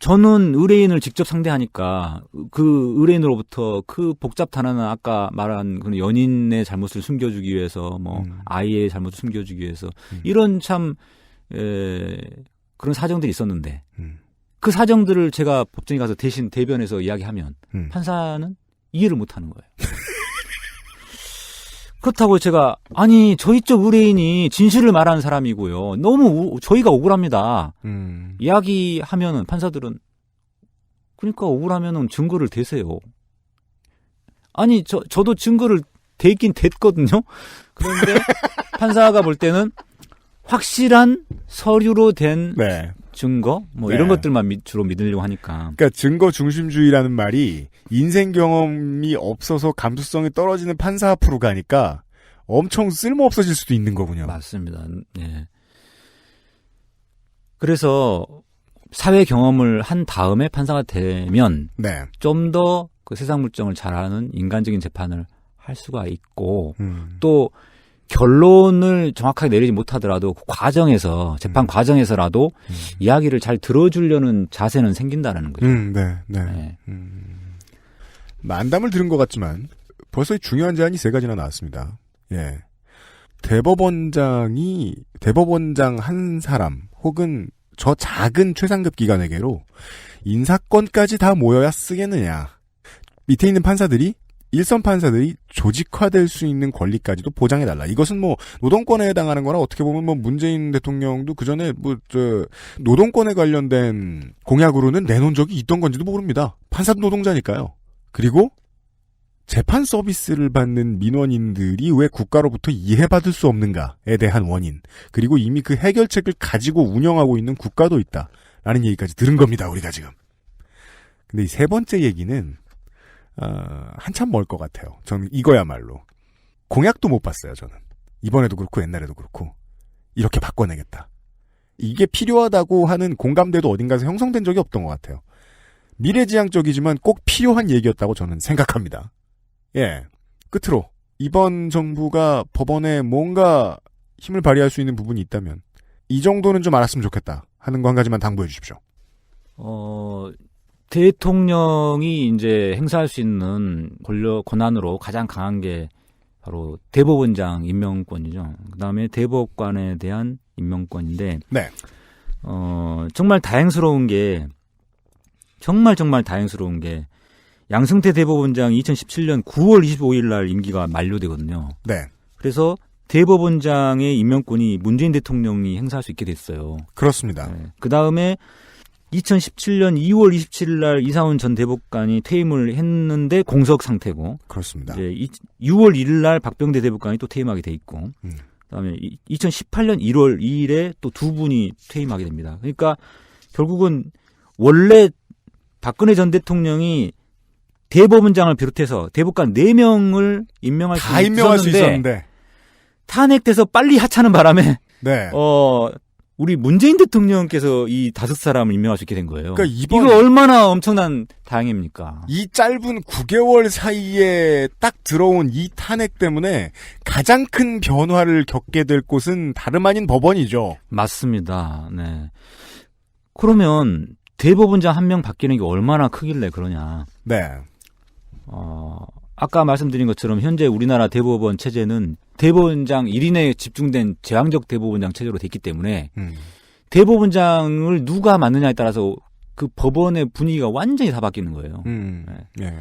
저는 의뢰인을 직접 상대하니까 그 의뢰인으로부터 그 복잡 단어는 아까 말한 그 연인의 잘못을 숨겨주기 위해서 아이의 잘못을 숨겨주기 위해서 이런 참 그런 사정들이 있었는데 그 사정들을 제가 법정에 가서 대신 대변해서 이야기하면 판사는 이해를 못하는 거예요. 그렇다고 제가 저희 쪽 의뢰인이 진실을 말하는 사람이고요. 너무 저희가 억울합니다. 이야기하면은 판사들은 그러니까 억울하면은 증거를 대세요. 저도 증거를 대긴 댔거든요. 그런데 판사가 볼 때는 확실한 서류로 된 증거 이런 것들만 주로 믿으려고 하니까. 그러니까 증거 중심주의라는 말이 인생 경험이 없어서 감수성이 떨어지는 판사 앞으로 가니까 엄청 쓸모 없어질 수도 있는 거군요. 맞습니다. 네. 그래서 사회 경험을 한 다음에 판사가 되면 좀 더 그 세상 물정을 잘 아는 인간적인 재판을 할 수가 있고 또 결론을 정확하게 내리지 못하더라도 그 과정에서 재판 과정에서라도 이야기를 잘 들어주려는 자세는 생긴다는 거죠. 만담을 들은 것 같지만 벌써 중요한 제안이 3가지나 나왔습니다. 대법원장 한 사람 혹은 저 작은 최상급 기관에게로 인사권까지 다 모여야 쓰겠느냐. 밑에 있는 판사들이 일선 판사들이 조직화될 수 있는 권리까지도 보장해달라. 이것은 노동권에 해당하는 거나 어떻게 보면 문재인 대통령도 그 전에 노동권에 관련된 공약으로는 내놓은 적이 있던 건지도 모릅니다. 판사도 노동자니까요. 그리고 재판 서비스를 받는 민원인들이 왜 국가로부터 이해받을 수 없는가에 대한 원인. 그리고 이미 그 해결책을 가지고 운영하고 있는 국가도 있다. 라는 얘기까지 들은 겁니다. 우리가 지금. 근데 이 3번째 얘기는 한참 멀 것 같아요. 저는 이거야말로 공약도 못 봤어요. 저는 이번에도 그렇고 옛날에도 그렇고 이렇게 바꿔내겠다. 이게 필요하다고 하는 공감대도 어딘가에서 형성된 적이 없던 것 같아요. 미래지향적이지만 꼭 필요한 얘기였다고 저는 생각합니다. 끝으로 이번 정부가 법원에 뭔가 힘을 발휘할 수 있는 부분이 있다면 이 정도는 좀 알았으면 좋겠다 하는 거 한 가지만 당부해 주십시오. 대통령이 이제 행사할 수 있는 권한으로 가장 강한 게 바로 대법원장 임명권이죠. 그다음에 대법관에 대한 임명권인데 정말 다행스러운 게 정말 다행스러운 게 양승태 대법원장이 2017년 9월 25일 날 임기가 만료되거든요. 네. 그래서 대법원장의 임명권이 문재인 대통령이 행사할 수 있게 됐어요. 그렇습니다. 네. 그다음에 2017년 2월 27일 날 이상훈 전 대법관이 퇴임을 했는데 공석 상태고. 그렇습니다. 이제 6월 1일 날 박병대 대법관이 또 퇴임하게 돼 있고. 그다음에 2018년 1월 2일에 또 두 분이 퇴임하게 됩니다. 그러니까 결국은 원래 박근혜 전 대통령이 대법원장을 비롯해서 대법관 4명을 임명할 수 있었는데 탄핵돼서 빨리 하차하는 바람에 네. 우리 문재인 대통령께서 이 5사람을 임명할 수 있게 된 거예요. 그러니까 이거 얼마나 엄청난 다행입니까? 이 짧은 9개월 사이에 딱 들어온 이 탄핵 때문에 가장 큰 변화를 겪게 될 곳은 다름 아닌 법원이죠. 맞습니다. 네. 그러면 대법원장 한 명 바뀌는 게 얼마나 크길래 그러냐. 네. 아까 말씀드린 것처럼 현재 우리나라 대법원 체제는 대법원장 1인에 집중된 제왕적 대법원장 체제로 됐기 때문에 대법원장을 누가 맡느냐에 따라서 그 법원의 분위기가 완전히 다 바뀌는 거예요. 네.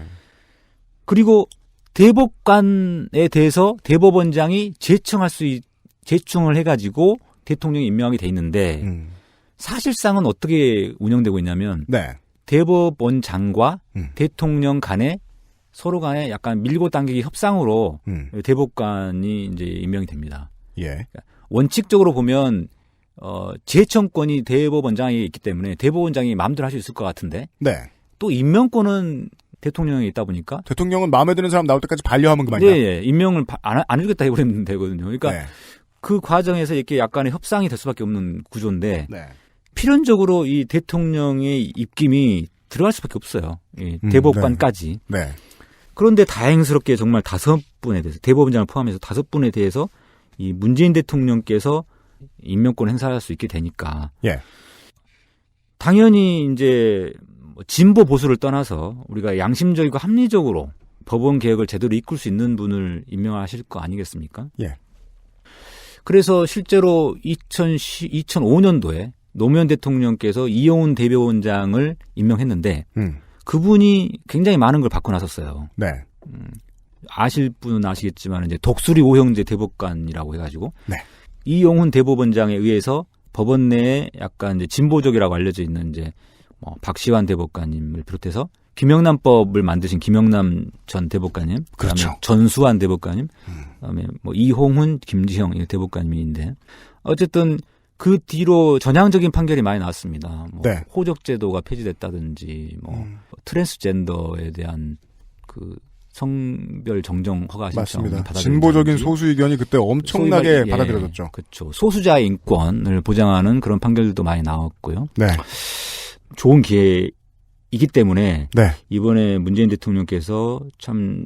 그리고 대법관에 대해서 대법원장이 제청을 해가지고 대통령이 임명하게 돼 있는데 사실상은 어떻게 운영되고 있냐면 네. 대법원장과 대통령 간에 서로 간에 약간 밀고 당기기 협상으로 대법관이 이제 임명이 됩니다. 예. 원칙적으로 보면 제청권이 대법원장에 있기 때문에 대법원장이 마음대로 할 수 있을 것 같은데 네. 또 임명권은 대통령에 있다 보니까 대통령은 마음에 드는 사람 나올 때까지 반려하면 그만이다. 네, 임명을 안 해주겠다 해버리면 되거든요. 그러니까 네. 그 과정에서 이렇게 약간의 협상이 될 수밖에 없는 구조인데 네. 필연적으로 이 대통령의 입김이 들어갈 수밖에 없어요. 대법관까지. 네. 그런데 다행스럽게 정말 5분에 대해서 대법원장을 포함해서 5분에 대해서 이 문재인 대통령께서 임명권을 행사할 수 있게 되니까 예. 당연히 이제 진보 보수를 떠나서 우리가 양심적이고 합리적으로 법원 개혁을 제대로 이끌 수 있는 분을 임명하실 거 아니겠습니까? 예. 그래서 실제로 2005년도에 노무현 대통령께서 이용훈 대법원장을 임명했는데 그분이 굉장히 많은 걸 받고 나섰어요. 네. 아실 분은 아시겠지만 이제 독수리 오형제 대법관이라고 해가지고 네. 이용훈 대법원장에 의해서 법원 내에 약간 이제 진보적이라고 알려져 있는 이제 박시환 대법관님을 비롯해서 김영란법을 만드신 김영남 전 대법관님, 그렇죠. 전수환 대법관님, 그다음에 이홍훈, 김지형 대법관님인데 어쨌든 그 뒤로 전향적인 판결이 많이 나왔습니다. 네. 호적제도가 폐지됐다든지, 트랜스젠더에 대한 그 성별 정정 허가 신청을 맞습니다. 진보적인 소수 의견이 그때 엄청나게 받아들여졌죠. 그렇죠. 소수자의 인권을 보장하는 그런 판결들도 많이 나왔고요. 네. 좋은 기회이기 때문에 네. 이번에 문재인 대통령께서 참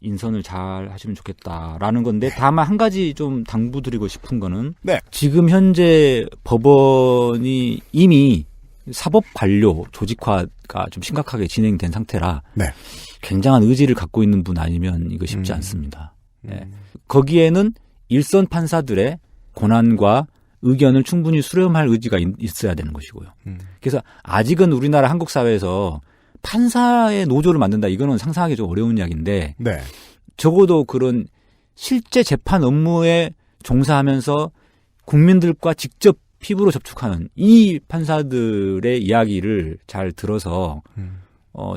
인선을 잘 하시면 좋겠다라는 건데 다만 한 가지 좀 당부드리고 싶은 거는 네. 지금 현재 법원이 이미 사법 관료 조직화가 좀 심각하게 진행된 상태라 네. 굉장한 의지를 갖고 있는 분 아니면 이거 쉽지 않습니다. 네. 거기에는 일선 판사들의 고난과 의견을 충분히 수렴할 의지가 있어야 되는 것이고요. 그래서 아직은 우리나라 한국 사회에서 판사의 노조를 만든다 이거는 상상하기 좀 어려운 이야기인데 네. 적어도 그런 실제 재판 업무에 종사하면서 국민들과 직접 피부로 접촉하는 이 판사들의 이야기를 잘 들어서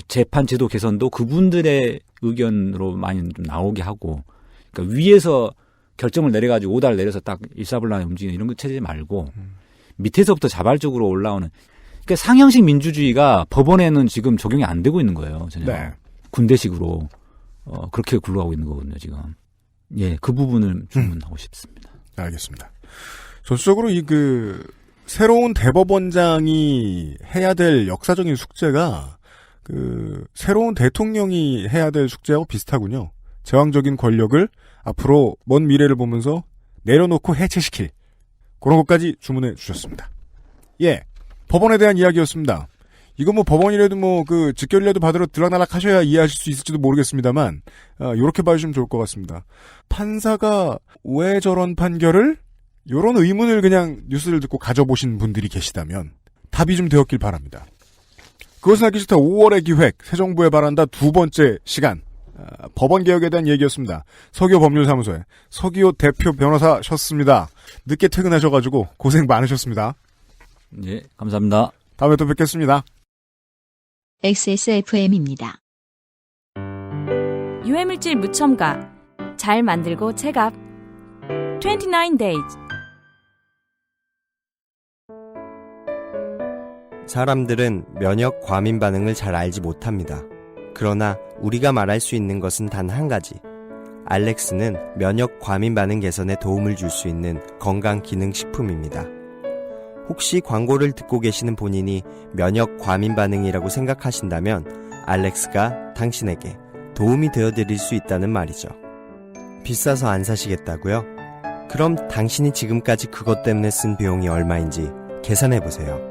재판 제도 개선도 그분들의 의견으로 많이 좀 나오게 하고 그러니까 위에서 결정을 내려가지고 오다를 내려서 딱 일사불란하게 움직이는 이런 체제 말고 밑에서부터 자발적으로 올라오는 그러니까 상형식 민주주의가 법원에는 지금 적용이 안 되고 있는 거예요. 전혀. 네. 군대식으로 그렇게 굴러가고 있는 거거든요. 지금. 예, 그 부분을 주문하고 싶습니다. 알겠습니다. 전체적으로 새로운 대법원장이 해야 될 역사적인 숙제가 새로운 대통령이 해야 될 숙제하고 비슷하군요. 제왕적인 권력을 앞으로 먼 미래를 보면서 내려놓고 해체시킬 그런 것까지 주문해 주셨습니다. 예. 법원에 대한 이야기였습니다. 이거 법원이라도 직결이라도 받으러 들락날락 하셔야 이해하실 수 있을지도 모르겠습니다만, 요렇게 봐주시면 좋을 것 같습니다. 판사가 왜 저런 판결을? 요런 의문을 그냥 뉴스를 듣고 가져보신 분들이 계시다면, 답이 좀 되었길 바랍니다. 그것은 알기 싫다 5월의 기획, 새 정부에 바란다 두 번째 시간. 법원 개혁에 대한 얘기였습니다. 서기호 법률사무소의 서기호 대표 변호사셨습니다. 늦게 퇴근하셔가지고 고생 많으셨습니다. 예, 감사합니다. 다음에 또 뵙겠습니다. XSFM입니다. 유해물질 무첨가 잘 만들고 체갑 29 days. 사람들은 면역 과민 반응을 잘 알지 못합니다. 그러나 우리가 말할 수 있는 것은 단 한 가지. 알렉스는 면역 과민 반응 개선에 도움을 줄 수 있는 건강 기능 식품입니다. 혹시 광고를 듣고 계시는 본인이 면역 과민 반응이라고 생각하신다면 알렉스가 당신에게 도움이 되어드릴 수 있다는 말이죠. 비싸서 안 사시겠다고요? 그럼 당신이 지금까지 그것 때문에 쓴 비용이 얼마인지 계산해보세요.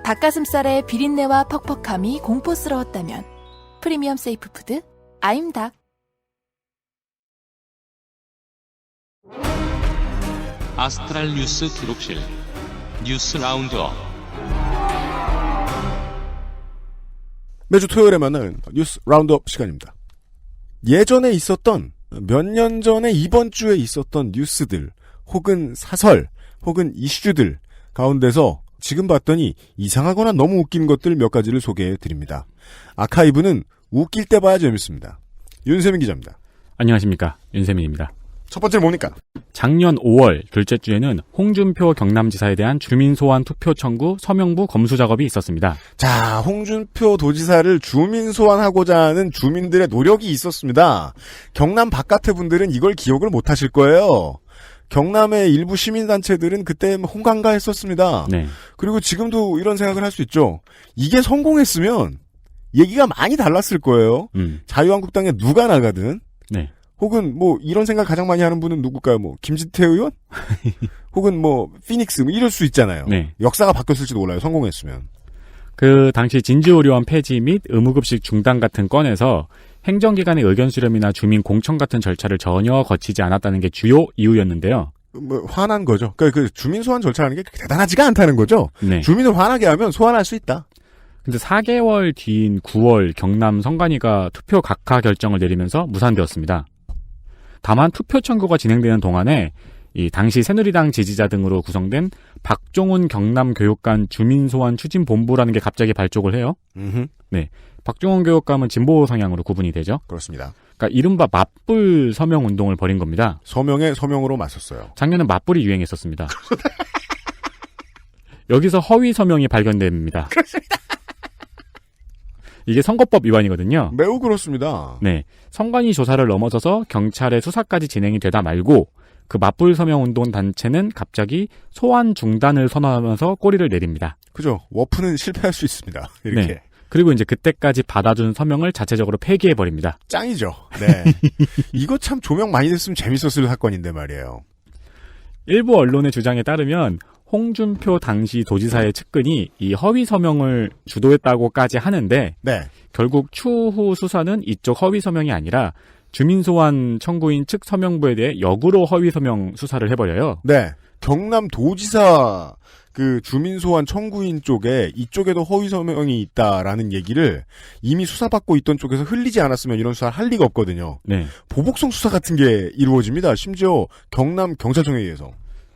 닭가슴살의 비린내와 퍽퍽함이 공포스러웠다면 프리미엄 세이프 푸드 아임닭. 아스트랄 뉴스 기록실 뉴스 라운드업. 매주 토요일에 만나는 뉴스 라운드업 시간입니다. 예전에 있었던, 몇 년 전에 이번 주에 있었던 뉴스들 혹은 사설 혹은 이슈들 가운데서 지금 봤더니 이상하거나 너무 웃긴 것들 몇 가지를 소개해드립니다. 아카이브는 웃길 때 봐야 재밌습니다. 윤세민 기자입니다. 안녕하십니까. 윤세민입니다. 첫 번째는 뭡니까? 작년 5월 둘째 주에는 홍준표 경남지사에 대한 주민소환 투표 청구 서명부 검수 작업이 있었습니다. 자, 홍준표 도지사를 주민소환하고자 하는 주민들의 노력이 있었습니다. 경남 바깥의 분들은 이걸 기억을 못하실 거예요. 경남의 일부 시민단체들은 그때 홍강가 했었습니다. 네. 그리고 지금도 이런 생각을 할 수 있죠. 이게 성공했으면 얘기가 많이 달랐을 거예요. 자유한국당에 누가 나가든. 네. 혹은 뭐 이런 생각 가장 많이 하는 분은 누굴까요? 뭐 김진태 의원? 혹은 뭐 피닉스 뭐 이럴 수 있잖아요. 네. 역사가 바뀌었을지도 몰라요. 성공했으면. 그 당시 진주의료원 폐지 및 의무급식 중단 같은 건에서 행정기관의 의견 수렴이나 주민 공청 같은 절차를 전혀 거치지 않았다는 게 주요 이유였는데요. 뭐 화난 거죠. 그러니까 그 주민 소환 절차라는 게 그렇게 대단하지가 않다는 거죠. 네. 주민을 화나게 하면 소환할 수 있다. 근데 4개월 뒤인 9월 경남 선관위가 투표 각하 결정을 내리면서 무산되었습니다. 다만 투표 청구가 진행되는 동안에 이 당시 새누리당 지지자 등으로 구성된 박종훈 경남교육감 주민소환 추진본부라는 게 갑자기 발족을 해요. 네, 박종훈 교육감은 진보 성향으로 구분이 되죠. 그렇습니다. 그러니까 이른바 맞불 서명 운동을 벌인 겁니다. 서명에 서명으로 맞섰어요. 작년에 맞불이 유행했었습니다. 여기서 허위 서명이 발견됩니다. 그렇습니다. 이게 선거법 위반이거든요. 매우 그렇습니다. 네. 선관위 조사를 넘어서서 경찰의 수사까지 진행이 되다 말고 그 맞불 서명 운동 단체는 갑자기 소환 중단을 선언하면서 꼬리를 내립니다. 그죠. 워프는 실패할 수 있습니다. 이렇게. 네. 그리고 이제 그때까지 받아준 서명을 자체적으로 폐기해버립니다. 짱이죠. 네. 이거 참 조명 많이 됐으면 재밌었을 사건인데 말이에요. 일부 언론의 주장에 따르면 홍준표 당시 도지사의 측근이 이 허위 서명을 주도했다고까지 하는데 네. 결국 추후 수사는 이쪽 허위 서명이 아니라 주민소환 청구인 측 서명부에 대해 역으로 허위 서명 수사를 해버려요. 네. 경남 도지사 그 주민소환 청구인 쪽에 이쪽에도 허위 서명이 있다라는 얘기를 이미 수사받고 있던 쪽에서 흘리지 않았으면 이런 수사를 할 리가 없거든요. 네. 보복성 수사 같은 게 이루어집니다. 심지어 경남 경찰청에 의해서.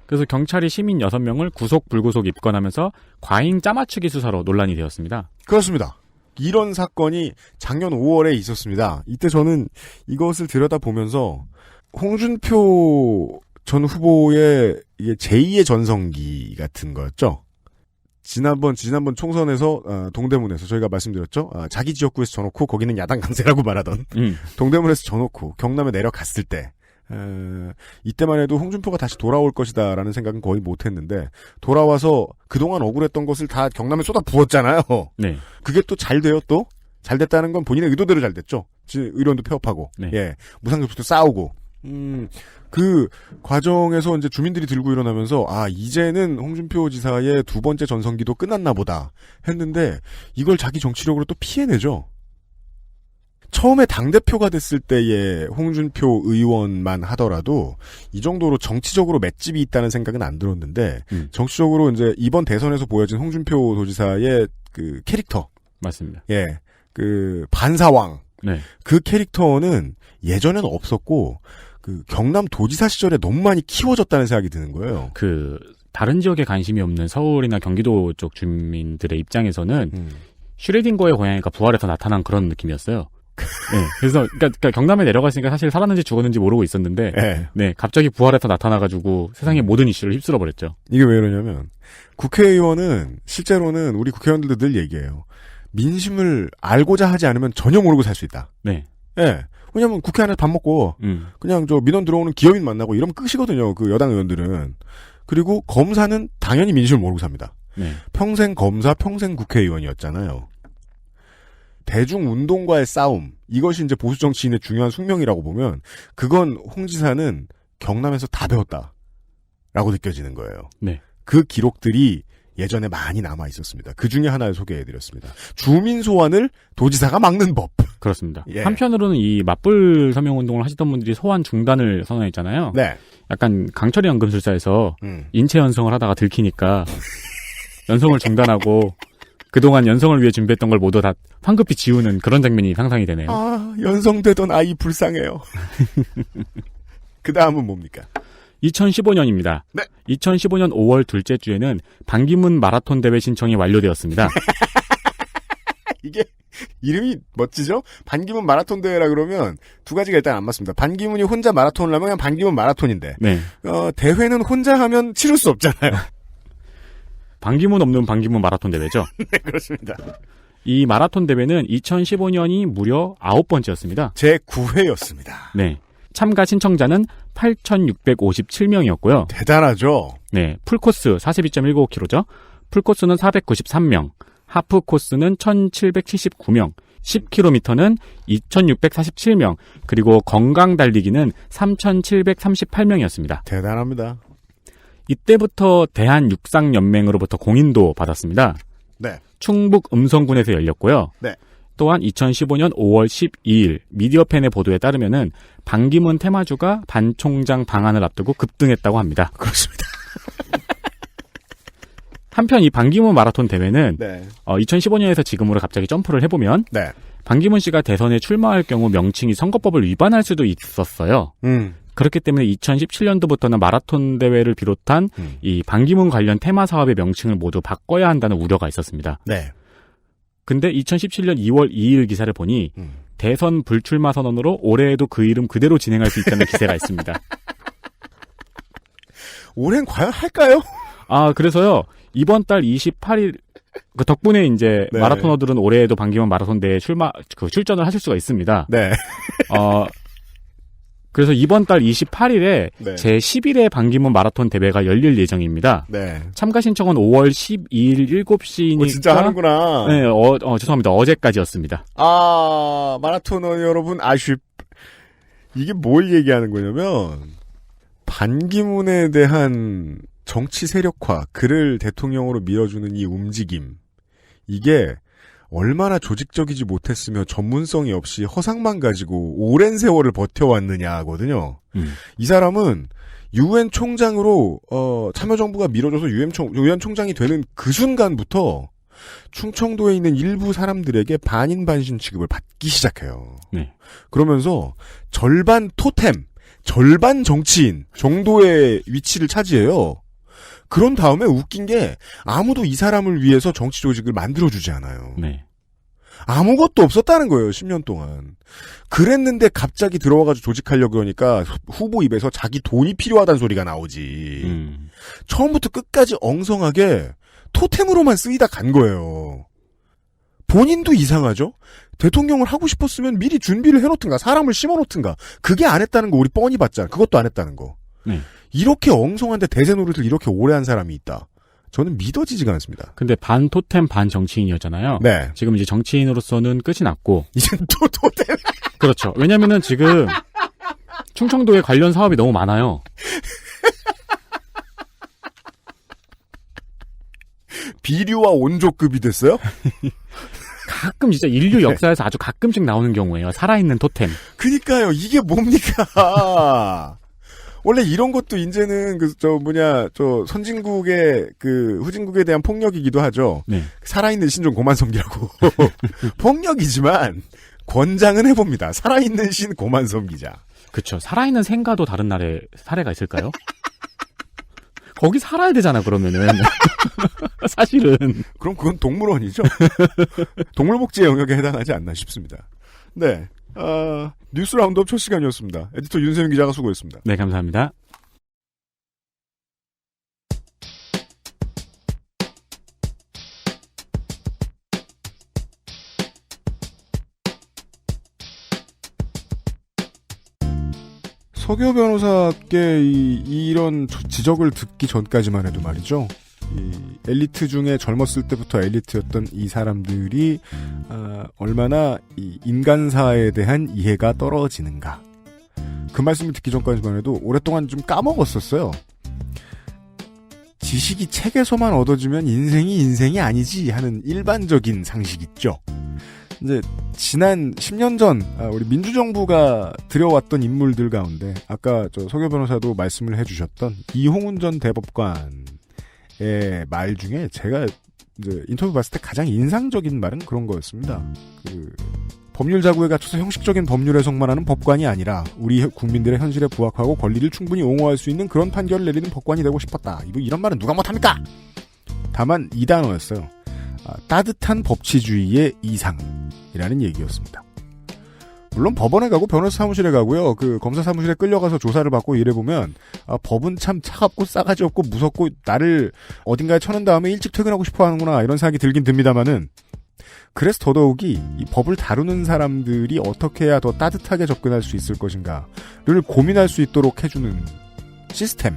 그래서 경찰이 시민 6명을 구속 불구속 입건하면서 과잉 짜맞추기 수사로 논란이 되었습니다. 그렇습니다. 이런 사건이 작년 5월에 있었습니다. 이때 저는 이것을 들여다보면서 홍준표 전 후보의 이게 제2의 전성기 같은 거였죠. 지난번 총선에서 동대문에서 저희가 말씀드렸죠. 자기 지역구에서 져놓고 거기는 야당 강세라고 말하던 동대문에서 져놓고 경남에 내려갔을 때 이때만 해도 홍준표가 다시 돌아올 것이다라는 생각은 거의 못했는데 돌아와서 그동안 억울했던 것을 다 경남에 쏟아 부었잖아요. 네. 그게 또 잘 돼요. 또 잘 됐다는 건 본인의 의도대로 잘 됐죠. 의원도 폐업하고 네. 예, 무상급식도 싸우고 그 과정에서 이제 주민들이 들고 일어나면서 이제는 홍준표 지사의 두 번째 전성기도 끝났나 보다 했는데 이걸 자기 정치력으로 또 피해내죠. 처음에 당대표가 됐을 때의 홍준표 의원만 하더라도 이 정도로 정치적으로 맷집이 있다는 생각은 안 들었는데 정치적으로 이제 이번 대선에서 보여진 홍준표 도지사의 그 캐릭터. 맞습니다. 예. 그 반사왕. 네. 그 캐릭터는 예전에는 없었고 그 경남 도지사 시절에 너무 많이 키워졌다는 생각이 드는 거예요. 그 다른 지역에 관심이 없는 서울이나 경기도 쪽 주민들의 입장에서는 슈레딩거의 고양이가 부활해서 나타난 그런 느낌이었어요. 네, 그래서 그러니까 경남에 내려갔으니까 사실 살았는지 죽었는지 모르고 있었는데, 네, 갑자기 부활해서 나타나가지고 세상의 모든 이슈를 휩쓸어 버렸죠. 이게 왜 이러냐면 국회의원은 실제로는 우리 국회의원들도 늘 얘기해요. 민심을 알고자 하지 않으면 전혀 모르고 살 수 있다. 네. 예. 왜냐면 국회 안에서 밥 먹고 그냥 저 민원 들어오는 기업인 만나고 이러면 끝이거든요. 그 여당 의원들은. 그리고 검사는 당연히 민심을 모르고 삽니다. 네. 평생 검사, 평생 국회의원이었잖아요. 대중운동과의 싸움, 이것이 이제 보수 정치인의 중요한 숙명이라고 보면 그건 홍 지사는 경남에서 다 배웠다라고 느껴지는 거예요. 네. 그 기록들이 예전에 많이 남아 있었습니다. 그 중에 하나를 소개해드렸습니다. 주민 소환을 도지사가 막는 법. 그렇습니다. 예. 한편으로는 이 맞불 서명 운동을 하시던 분들이 소환 중단을 선언했잖아요. 네. 약간 강철의 연금술사에서 인체 연성을 하다가 들키니까 연성을 중단하고 그동안 연성을 위해 준비했던 걸 모두 다 황급히 지우는 그런 장면이 상상이 되네요. 아, 연성되던 아이 불쌍해요. 그 다음은 뭡니까? 2015년입니다. 네. 2015년 5월 둘째 주에는 반기문 마라톤 대회 신청이 완료되었습니다. 이게 이름이 멋지죠? 반기문 마라톤 대회라 그러면 두 가지가 일단 안 맞습니다. 반기문이 혼자 마라톤을 하면 그냥 반기문 마라톤인데 네. 대회는 혼자 하면 치를 수 없잖아요. 반기문 없는 반기문 마라톤 대회죠. 네, 그렇습니다. 이 마라톤 대회는 2015년이 무려 9번째였습니다. 제 9회였습니다. 네. 참가 신청자는 8,657명이었고요. 대단하죠? 네. 풀코스 42.195km죠. 풀코스는 493명, 하프 코스는 1,779명, 10km는 2,647명, 그리고 건강 달리기는 3,738명이었습니다. 대단합니다. 이때부터 대한육상연맹으로부터 공인도 받았습니다. 네. 충북 음성군에서 열렸고요. 네. 또한 2015년 5월 12일 미디어팬의 보도에 따르면은 반기문 테마주가 반 총장 방한을 앞두고 급등했다고 합니다. 그렇습니다. 한편 이 반기문 마라톤 대회는 네. 2015년에서 지금으로 갑자기 점프를 해보면 네. 반기문 씨가 대선에 출마할 경우 명칭이 선거법을 위반할 수도 있었어요. 그렇기 때문에 2017년도부터는 마라톤 대회를 비롯한 이 반기문 관련 테마 사업의 명칭을 모두 바꿔야 한다는 우려가 있었습니다. 네. 근데 2017년 2월 2일 기사를 보니 대선 불출마 선언으로 올해에도 그 이름 그대로 진행할 수 있다는 기세가 있습니다. 올해는 과연 할까요? 아, 그래서요. 이번 달 28일 그 덕분에 이제 네. 마라토너들은 올해에도 반기문 마라톤 대회에 출전을 하실 수가 있습니다. 네. 그래서 이번 달 28일에 네. 제11회 반기문 마라톤 대회가 열릴 예정입니다. 네. 참가 신청은 5월 12일 7시니까 진짜 하는구나. 네, 죄송합니다. 어제까지였습니다. 아, 마라토너 여러분 아쉽. 이게 뭘 얘기하는 거냐면 반기문에 대한 정치 세력화, 그를 대통령으로 밀어주는 이 움직임, 이게 얼마나 조직적이지 못했으며 전문성이 없이 허상만 가지고 오랜 세월을 버텨왔느냐거든요. 이 사람은 유엔 총장으로 참여정부가 밀어줘서 유엔 총장이 되는 그 순간부터 충청도에 있는 일부 사람들에게 반인반신 취급을 받기 시작해요. 네. 그러면서 절반 토템, 절반 정치인 정도의 위치를 차지해요. 그런 다음에 웃긴 게 아무도 이 사람을 위해서 정치 조직을 만들어주지 않아요. 네. 아무것도 없었다는 거예요. 10년 동안. 그랬는데 갑자기 들어와가지고 조직하려고 그러니까 후보 입에서 자기 돈이 필요하다는 소리가 나오지. 처음부터 끝까지 엉성하게 토템으로만 쓰이다 간 거예요. 본인도 이상하죠? 대통령을 하고 싶었으면 미리 준비를 해놓든가 사람을 심어놓든가 그게 안 했다는 거 우리 뻔히 봤잖아. 그것도 안 했다는 거. 네. 이렇게 엉성한데 대세 노릇을 이렇게 오래 한 사람이 있다. 저는 믿어지지가 않습니다. 근데 반 토템 반 정치인이었잖아요. 네. 지금 이제 정치인으로서는 끝이 났고. 이제 또 토템. 그렇죠. 왜냐면은 지금 충청도에 관련 사업이 너무 많아요. 비류와 온조급이 됐어요? 가끔 진짜 인류 역사에서 아주 가끔씩 나오는 경우예요. 살아있는 토템. 그니까요. 이게 뭡니까? 원래 이런 것도 이제는 선진국의 후진국에 대한 폭력이기도 하죠. 네. 살아있는 신종 고만섬기라고. 폭력이지만 권장은 해봅니다. 살아있는 신 고만섬기자. 그쵸. 살아있는 생가도 다른 나라에 사례가 있을까요? 거기 살아야 되잖아, 그러면은. 사실은. 그럼 그건 동물원이죠? 동물복지의 영역에 해당하지 않나 싶습니다. 네. 뉴스 라운드업 첫 시간이었습니다. 에디터 윤세민 기자가 수고했습니다. 네, 감사합니다. 서교 변호사께 이런 지적을 듣기 전까지만 해도 말이죠. 이 엘리트 중에 젊었을 때부터 엘리트였던 이 사람들이 얼마나 이 인간사에 대한 이해가 떨어지는가. 그 말씀을 듣기 전까지만 해도 오랫동안 좀 까먹었었어요. 지식이 책에서만 얻어지면 인생이 아니지 하는 일반적인 상식 있죠. 이제 지난 10년 전 우리 민주정부가 들여왔던 인물들 가운데 아까 서교 변호사도 말씀을 해주셨던 이홍훈 전 대법관의 말 중에 제가 이제 인터뷰 봤을 때 가장 인상적인 말은 그런 거였습니다. 법률 자구에 갖춰서 형식적인 법률 해석만 하는 법관이 아니라 우리 국민들의 현실에 부합하고 권리를 충분히 옹호할 수 있는 그런 판결을 내리는 법관이 되고 싶었다. 이런 말은 누가 못합니까? 다만 이 단어였어요. 따뜻한 법치주의의 이상이라는 얘기였습니다. 물론 법원에 가고 변호사 사무실에 가고요. 검사 사무실에 끌려가서 조사를 받고 이래보면 법은 참 차갑고 싸가지 없고 무섭고 나를 어딘가에 쳐넣은 다음에 일찍 퇴근하고 싶어 하는구나 이런 생각이 들긴 듭니다만은 그래서 더더욱이 이 법을 다루는 사람들이 어떻게 해야 더 따뜻하게 접근할 수 있을 것인가를 고민할 수 있도록 해주는 시스템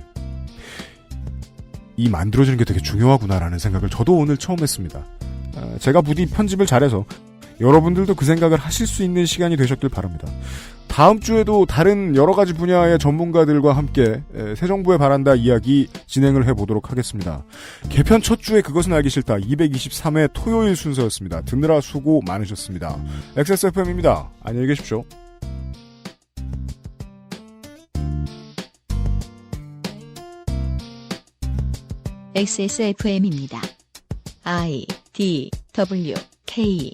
이 만들어지는 게 되게 중요하구나라는 생각을 저도 오늘 처음 했습니다. 제가 부디 편집을 잘해서 여러분들도 그 생각을 하실 수 있는 시간이 되셨길 바랍니다. 다음 주에도 다른 여러 가지 분야의 전문가들과 함께 새 정부에 바란다 이야기 진행을 해보도록 하겠습니다. 개편 첫 주에 그것은 알기 싫다 223회 토요일 순서였습니다. 듣느라 수고 많으셨습니다. XSFM입니다. 안녕히 계십시오. XSFM입니다. I, D, W, K